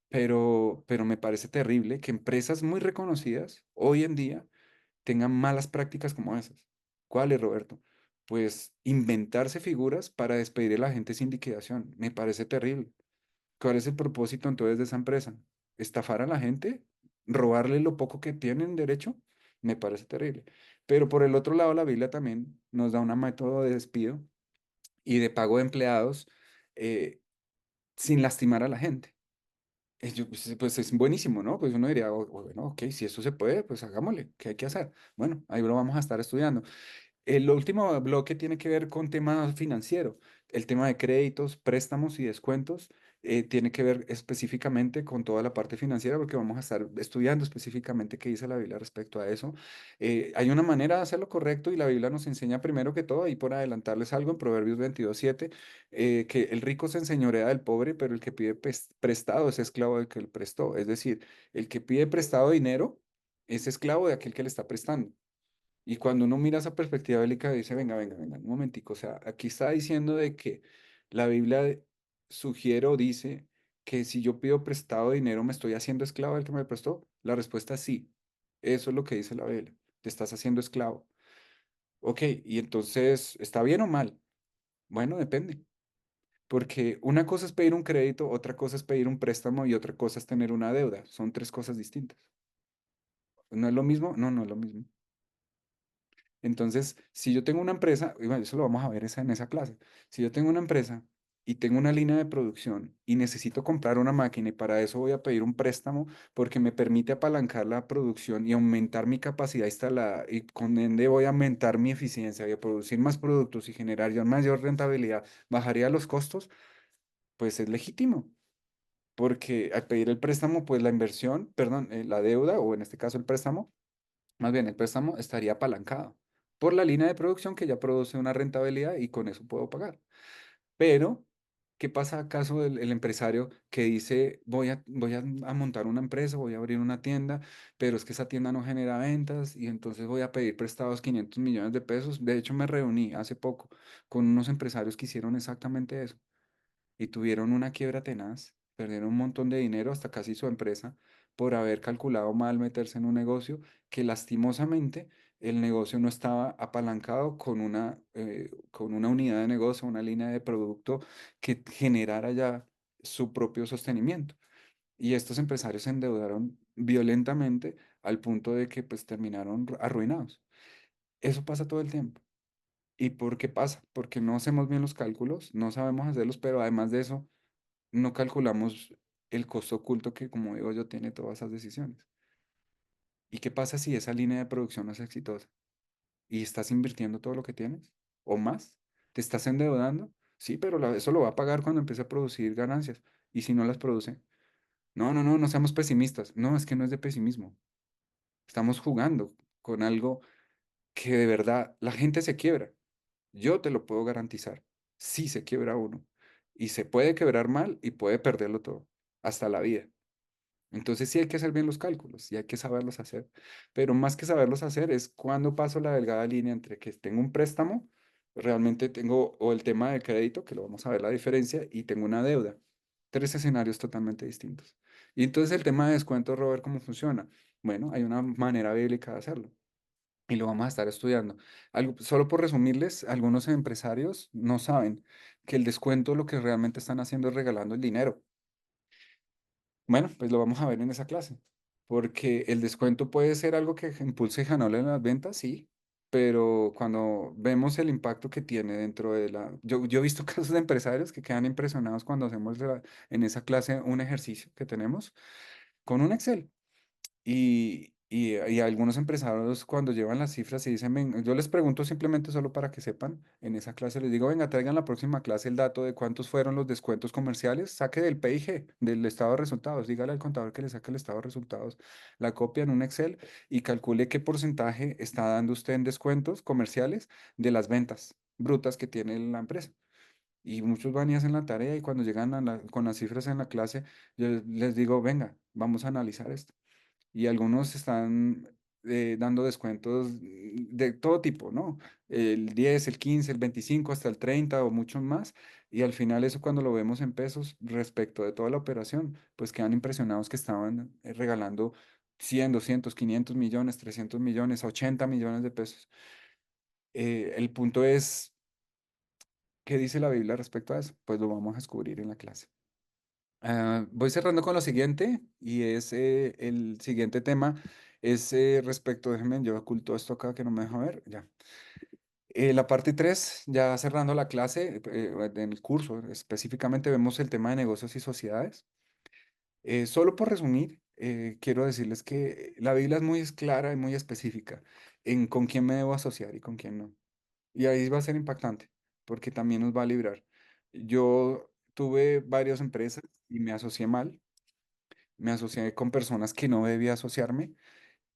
Pero me parece terrible que empresas muy reconocidas hoy en día tengan malas prácticas como esas. ¿Cuáles, Roberto? Pues inventarse figuras para despedir a la gente sin liquidación. Me parece terrible. ¿Cuál es el propósito entonces de esa empresa? ¿Estafar a la gente? ¿Robarle lo poco que tienen derecho? Me parece terrible. Pero por el otro lado, la Biblia también nos da un método de despido y de pago de empleados eh, sin lastimar a la gente. Pues es buenísimo, ¿no? Pues uno diría, bueno, ok, si eso se puede, pues hagámosle, ¿qué hay que hacer? Bueno, ahí lo vamos a estar estudiando. El último bloque tiene que ver con tema financiero. El tema de créditos, préstamos y descuentos tiene que ver específicamente con toda la parte financiera porque vamos a estar estudiando específicamente qué dice la Biblia respecto a eso. Hay una manera de hacerlo correcto y la Biblia nos enseña primero que todo, y por adelantarles algo en Proverbios 22:7, que el rico se enseñorea del pobre, pero el que pide prestado es esclavo del que le prestó. Es decir, el que pide prestado dinero es esclavo de aquel que le está prestando. Y cuando uno mira esa perspectiva bélica, dice, venga, un momentico, o sea, aquí está diciendo de que la Biblia sugiere o dice que si yo pido prestado dinero, ¿me estoy haciendo esclavo del que me prestó? La respuesta es sí, eso es lo que dice la Biblia, te estás haciendo esclavo. Ok, y entonces, ¿está bien o mal? Bueno, depende, porque una cosa es pedir un crédito, otra cosa es pedir un préstamo y otra cosa es tener una deuda, son tres cosas distintas. ¿No es lo mismo? No, no es lo mismo. Entonces, si yo tengo una empresa, y bueno, eso lo vamos a ver en esa clase, si yo tengo una empresa y tengo una línea de producción y necesito comprar una máquina y para eso voy a pedir un préstamo porque me permite apalancar la producción y aumentar mi capacidad instalada y con ende voy a aumentar mi eficiencia, voy a producir más productos y generar ya mayor rentabilidad, bajaría los costos, pues es legítimo. Porque al pedir el préstamo, pues la inversión, perdón, la deuda o en este caso el préstamo, más bien, el préstamo estaría apalancado por la línea de producción que ya produce una rentabilidad y con eso puedo pagar. Pero, ¿qué pasa acaso el empresario que dice, a montar una empresa, voy a abrir una tienda, pero es que esa tienda no genera ventas y entonces voy a pedir prestados 500 millones de pesos? De hecho, me reuní hace poco con unos empresarios que hicieron exactamente eso y tuvieron una quiebra tenaz, perdieron un montón de dinero, hasta casi su empresa, por haber calculado mal meterse en un negocio que lastimosamente el negocio no estaba apalancado con una unidad de negocio, una línea de producto que generara ya su propio sostenimiento. Y estos empresarios se endeudaron violentamente al punto de que pues terminaron arruinados. Eso pasa todo el tiempo. ¿Y por qué pasa? Porque no hacemos bien los cálculos, no sabemos hacerlos, pero además de eso, no calculamos el costo oculto que, como digo yo, tiene todas esas decisiones. ¿Y qué pasa si esa línea de producción no es exitosa y estás invirtiendo todo lo que tienes o más? ¿Te estás endeudando? Sí, pero eso lo va a pagar cuando empiece a producir ganancias. ¿Y si no las produce? No seamos pesimistas. No, es que no es de pesimismo. Estamos jugando con algo que de verdad la gente se quiebra. Yo te lo puedo garantizar. Sí se quiebra uno. Y se puede quebrar mal y puede perderlo todo, hasta la vida. Entonces sí hay que hacer bien los cálculos y hay que saberlos hacer. Pero más que saberlos hacer es cuando paso la delgada línea entre que tengo un préstamo, realmente tengo, o el tema de crédito, que lo vamos a ver la diferencia, y tengo una deuda. Tres escenarios totalmente distintos. Y entonces el tema de descuento, Robert, ¿cómo funciona? Bueno, hay una manera bíblica de hacerlo y lo vamos a estar estudiando. Solo por resumirles, algunos empresarios no saben que el descuento lo que realmente están haciendo es regalando el dinero. Bueno, pues lo vamos a ver en esa clase, porque el descuento puede ser algo que impulse y janole en las ventas, sí, pero cuando vemos el impacto que tiene dentro de la... Yo he visto casos de empresarios que quedan impresionados cuando hacemos en esa clase un ejercicio que tenemos con un Excel. Y algunos empresarios cuando llevan las cifras y dicen, yo les pregunto simplemente solo para que sepan, en esa clase les digo, venga, traigan la próxima clase el dato de cuántos fueron los descuentos comerciales, saque del PIG, del estado de resultados, dígale al contador que le saque el estado de resultados, la copia en un Excel y calcule qué porcentaje está dando usted en descuentos comerciales de las ventas brutas que tiene la empresa. Y muchos van y hacen la tarea y cuando llegan con las cifras en la clase, yo les digo, venga, vamos a analizar esto y algunos están dando descuentos de todo tipo, ¿no? El 10, el 15, el 25, hasta el 30 o muchos más. Y al final eso cuando lo vemos en pesos respecto de toda la operación, pues quedan impresionados que estaban regalando 100, 200, 500 millones, 300 millones, 80 millones de pesos. El punto es, ¿qué dice la Biblia respecto a eso? Pues lo vamos a descubrir en la clase. Voy cerrando con lo siguiente y es el siguiente tema es respecto, déjenme, yo oculto esto acá que no me deja ver, ya. La parte 3 ya cerrando la clase, en el curso específicamente vemos el tema de negocios y sociedades. Solo por resumir, quiero decirles que la Biblia es muy clara y muy específica en con quién me debo asociar y con quién no. Y ahí va a ser impactante, porque también nos va a librar. Yo tuve varias empresas y me asocié mal, me asocié con personas que no debía asociarme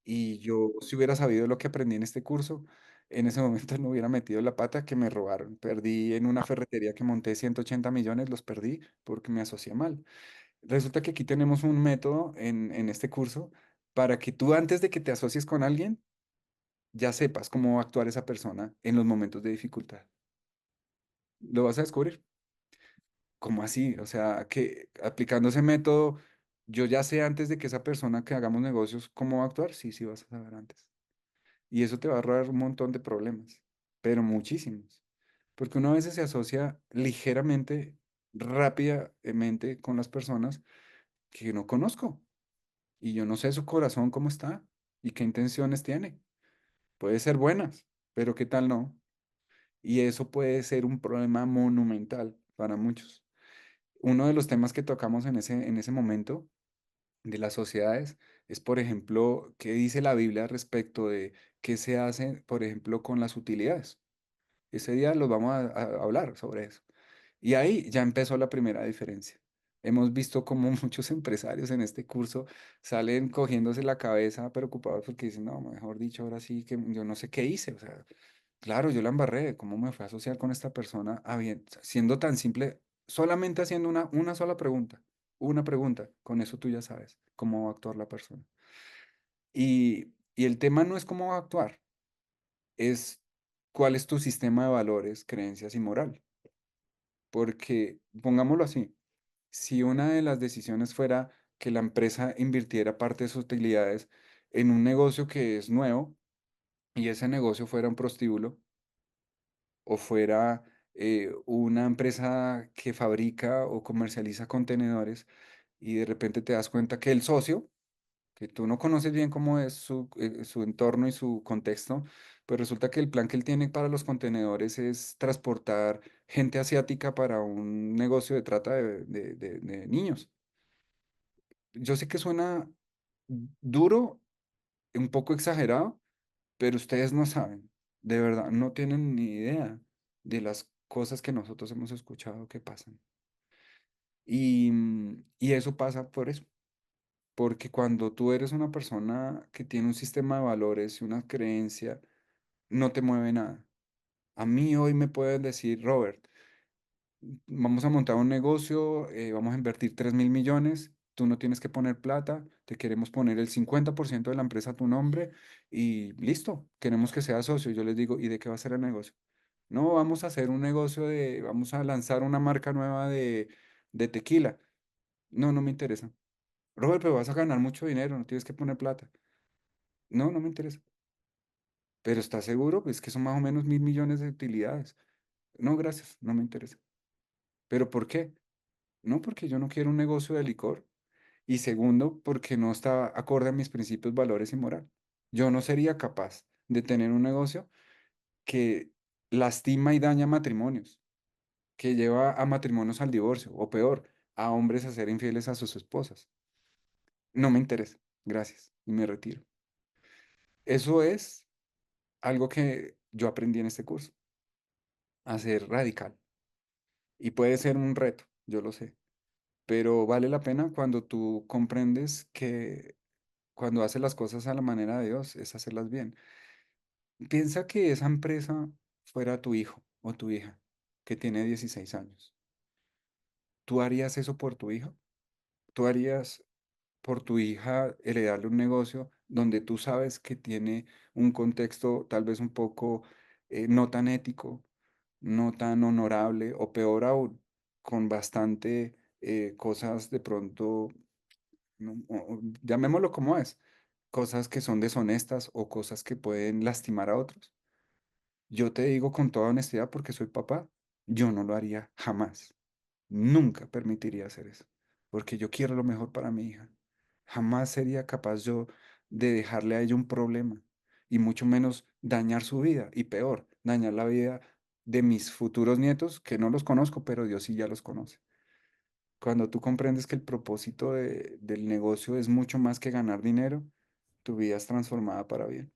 y yo si hubiera sabido lo que aprendí en este curso, en ese momento no hubiera metido la pata que me robaron. Perdí en una ferretería que monté 180 millones, los perdí porque me asocié mal. Resulta que aquí tenemos un método en este curso para que tú antes de que te asocies con alguien, ya sepas cómo va a actuar esa persona en los momentos de dificultad. Lo vas a descubrir. ¿Cómo así? O sea, que aplicando ese método, yo ya sé antes de que esa persona que hagamos negocios cómo va a actuar. Sí, sí, vas a saber antes. Y eso te va a ahorrar un montón de problemas, pero muchísimos. Porque uno a veces se asocia ligeramente, rápidamente con las personas que no conozco. Y yo no sé su corazón cómo está y qué intenciones tiene. Puede ser buenas, pero qué tal no. Y eso puede ser un problema monumental para muchos. Uno de los temas que tocamos en ese momento de las sociedades es, por ejemplo, qué dice la Biblia respecto de qué se hace, por ejemplo, con las utilidades. Ese día los vamos a hablar sobre eso. Y ahí ya empezó la primera diferencia. Hemos visto cómo muchos empresarios en este curso salen cogiéndose la cabeza preocupados porque dicen, no, mejor dicho, ahora sí que yo no sé qué hice. O sea, claro, yo la embarré, ¿cómo me fue a asociar con esta persona? Siendo tan simple, solamente haciendo una sola pregunta, una pregunta, con eso tú ya sabes cómo va a actuar la persona. Y el tema no es cómo va a actuar, es cuál es tu sistema de valores, creencias y moral. Porque, pongámoslo así, si una de las decisiones fuera que la empresa invirtiera parte de sus utilidades en un negocio que es nuevo y ese negocio fuera un prostíbulo, o fuera una empresa que fabrica o comercializa contenedores y de repente te das cuenta que el socio, que tú no conoces bien cómo es su entorno y su contexto, pues resulta que el plan que él tiene para los contenedores es transportar gente asiática para un negocio de trata de niños. Yo sé que suena duro, un poco exagerado, pero ustedes no saben, de verdad, no tienen ni idea de las cosas que nosotros hemos escuchado que pasan. Y eso pasa por eso, porque cuando tú eres una persona que tiene un sistema de valores y una creencia, no te mueve nada. A mí hoy me pueden decir, Robert, vamos a montar un negocio, vamos a invertir 3.000 millones, tú no tienes que poner plata, te queremos poner el 50% de la empresa a tu nombre y listo, queremos que seas socio. Yo les digo, ¿y de qué va a ser el negocio? No, vamos a hacer un negocio vamos a lanzar una marca nueva de tequila. No, no me interesa. Robert, pero vas a ganar mucho dinero, no tienes que poner plata. No, no me interesa. Pero ¿estás seguro? Pues que son más o menos 1.000 millones de utilidades. No, gracias, no me interesa. ¿Pero por qué? No, porque yo no quiero un negocio de licor. Y segundo, porque no está acorde a mis principios, valores y moral. Yo no sería capaz de tener un negocio que lastima y daña matrimonios, que lleva a matrimonios al divorcio, o peor, a hombres a ser infieles a sus esposas. No me interesa. Gracias. Y me retiro. Eso es algo que yo aprendí en este curso, a ser radical. Y puede ser un reto, yo lo sé, pero vale la pena cuando tú comprendes que cuando haces las cosas a la manera de Dios es hacerlas bien. Piensa que esa empresa fuera tu hijo o tu hija que tiene 16 años. ¿Tú harías eso por tu hijo? ¿Tú harías por tu hija heredarle un negocio donde tú sabes que tiene un contexto tal vez un poco no tan ético, no tan honorable o peor aún, con bastante cosas de pronto, llamémoslo como es, cosas que son deshonestas o cosas que pueden lastimar a otros? Yo te digo con toda honestidad porque soy papá, yo no lo haría jamás. Nunca permitiría hacer eso, porque yo quiero lo mejor para mi hija. Jamás sería capaz yo de dejarle a ella un problema y mucho menos dañar su vida y peor, dañar la vida de mis futuros nietos, que no los conozco, pero Dios sí ya los conoce. Cuando tú comprendes que el propósito del negocio es mucho más que ganar dinero, tu vida es transformada para bien.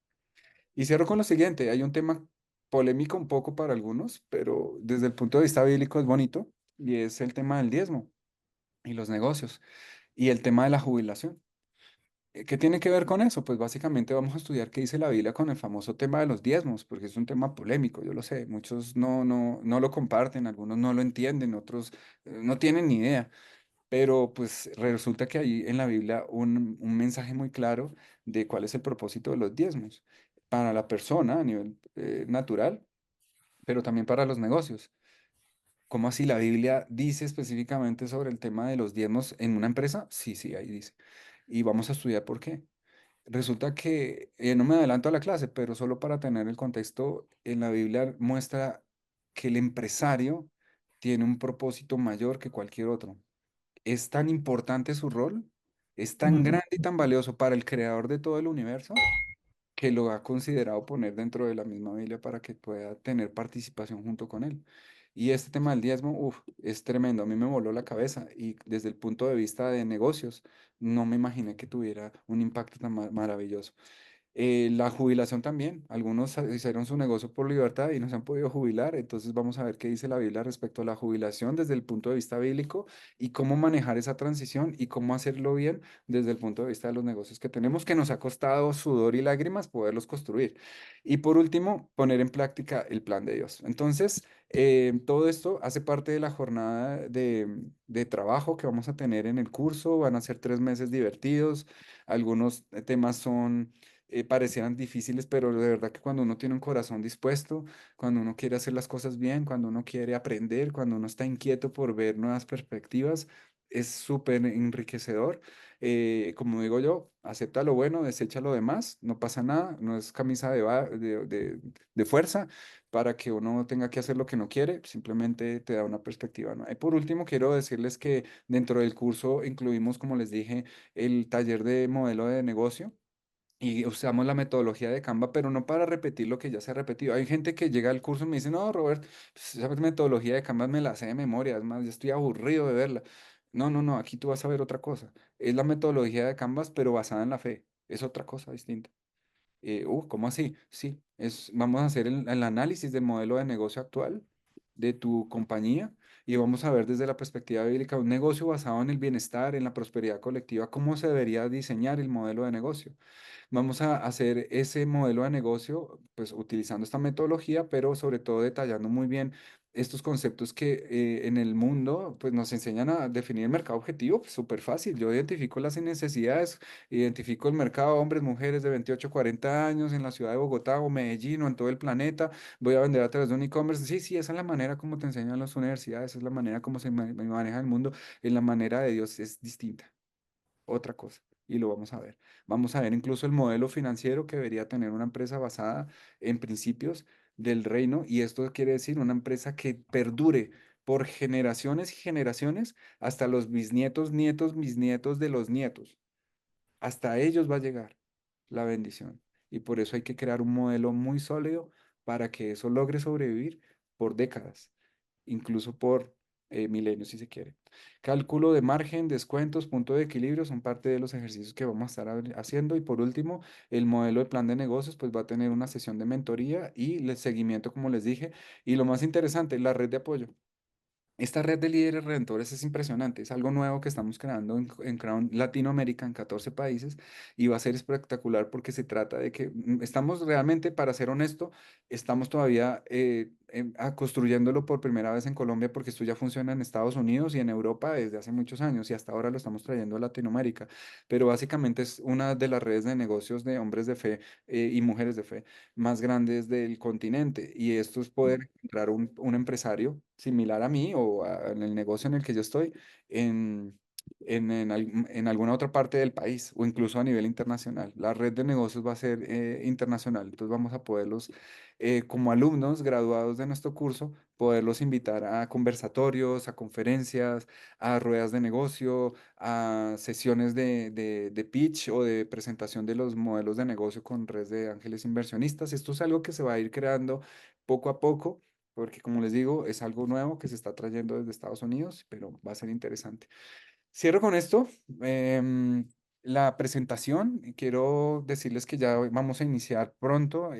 Y cierro con lo siguiente, hay un tema polémico un poco para algunos, pero desde el punto de vista bíblico es bonito, y es el tema del diezmo y los negocios, y el tema de la jubilación. ¿Qué tiene que ver con eso? Pues básicamente vamos a estudiar qué dice la Biblia con el famoso tema de los diezmos, porque es un tema polémico, yo lo sé, muchos no lo comparten, algunos no lo entienden, otros no tienen ni idea. Pero pues resulta que hay en la Biblia un mensaje muy claro de cuál es el propósito de los diezmos para la persona a nivel natural, pero también para los negocios. ¿Cómo así la Biblia dice específicamente sobre el tema de los diezmos en una empresa? Sí, sí, ahí dice. Y vamos a estudiar por qué. Resulta que, no me adelanto a la clase, pero solo para tener el contexto, en la Biblia muestra que el empresario tiene un propósito mayor que cualquier otro. Es tan importante su rol, es tan Mm. grande y tan valioso para el creador de todo el universo que lo ha considerado poner dentro de la misma Biblia para que pueda tener participación junto con él. Y este tema del diezmo, uf, es tremendo, a mí me voló la cabeza y desde el punto de vista de negocios, no me imaginé que tuviera un impacto tan maravilloso. La jubilación también. Algunos hicieron su negocio por libertad y no se han podido jubilar. Entonces vamos a ver qué dice la Biblia respecto a la jubilación desde el punto de vista bíblico y cómo manejar esa transición y cómo hacerlo bien desde el punto de vista de los negocios que tenemos, que nos ha costado sudor y lágrimas poderlos construir. Y por último, poner en práctica el plan de Dios. Entonces, todo esto hace parte de la jornada de trabajo que vamos a tener en el curso. Van a ser 3 meses divertidos. Algunos temas son parecieran difíciles, pero de verdad que cuando uno tiene un corazón dispuesto, cuando uno quiere hacer las cosas bien, cuando uno quiere aprender, cuando uno está inquieto por ver nuevas perspectivas, es súper enriquecedor. Como digo yo, acepta lo bueno, desecha lo demás, no pasa nada, no es camisa de fuerza para que uno tenga que hacer lo que no quiere, simplemente te da una perspectiva nueva. Y por último, quiero decirles que dentro del curso incluimos, como les dije, el taller de modelo de negocio y usamos la metodología de Canva, pero no para repetir lo que ya se ha repetido. Hay gente que llega al curso y me dice, no, Robert, pues esa metodología de Canva me la sé de memoria, es más, ya estoy aburrido de verla. No, no, no, aquí tú vas a ver otra cosa. Es la metodología de Canvas, pero basada en la fe. Es otra cosa distinta. ¿Cómo así? Sí, vamos a hacer el análisis del modelo de negocio actual de tu compañía y vamos a ver desde la perspectiva bíblica un negocio basado en el bienestar, en la prosperidad colectiva, cómo se debería diseñar el modelo de negocio. Vamos a hacer ese modelo de negocio, pues utilizando esta metodología, pero sobre todo detallando muy bien estos conceptos que en el mundo pues nos enseñan a definir el mercado objetivo, pues, súper fácil. Yo identifico las necesidades, identifico el mercado, hombres, mujeres de 28 a 40 años en la ciudad de Bogotá o Medellín o en todo el planeta. Voy a vender a través de un e-commerce. Sí, sí, esa es la manera como te enseñan las universidades, esa es la manera como se maneja el mundo. En la manera de Dios es distinta, otra cosa. Y lo vamos a ver. Vamos a ver incluso el modelo financiero que debería tener una empresa basada en principios del reino. Y esto quiere decir una empresa que perdure por generaciones y generaciones hasta los bisnietos, nietos, bisnietos de los nietos. Hasta ellos va a llegar la bendición. Y por eso hay que crear un modelo muy sólido para que eso logre sobrevivir por décadas, incluso por milenios si se quiere. Cálculo de margen, descuentos, punto de equilibrio son parte de los ejercicios que vamos a estar haciendo. Y por último, el modelo de plan de negocios pues va a tener una sesión de mentoría y el seguimiento, como les dije. Y lo más interesante, la red de apoyo. Esta red de líderes redentores es impresionante, es algo nuevo que estamos creando en Crown Latinoamérica en 14 países y va a ser espectacular porque se trata de que estamos realmente, para ser honesto, estamos todavía construyéndolo por primera vez en Colombia porque esto ya funciona en Estados Unidos y en Europa desde hace muchos años y hasta ahora lo estamos trayendo a Latinoamérica, pero básicamente es una de las redes de negocios de hombres de fe y mujeres de fe más grandes del continente. Y esto es poder encontrar un empresario similar a mí o en el negocio en el que yo estoy en, en alguna otra parte del país o incluso a nivel internacional. La red de negocios va a ser internacional, entonces vamos a poderlos, como alumnos graduados de nuestro curso, poderlos invitar a conversatorios, a conferencias, a ruedas de negocio, a sesiones de pitch o de presentación de los modelos de negocio con redes de ángeles inversionistas. Esto es algo que se va a ir creando poco a poco, porque como les digo, es algo nuevo que se está trayendo desde Estados Unidos, pero va a ser interesante. Cierro con esto. la presentación. Quiero decirles que ya vamos a iniciar pronto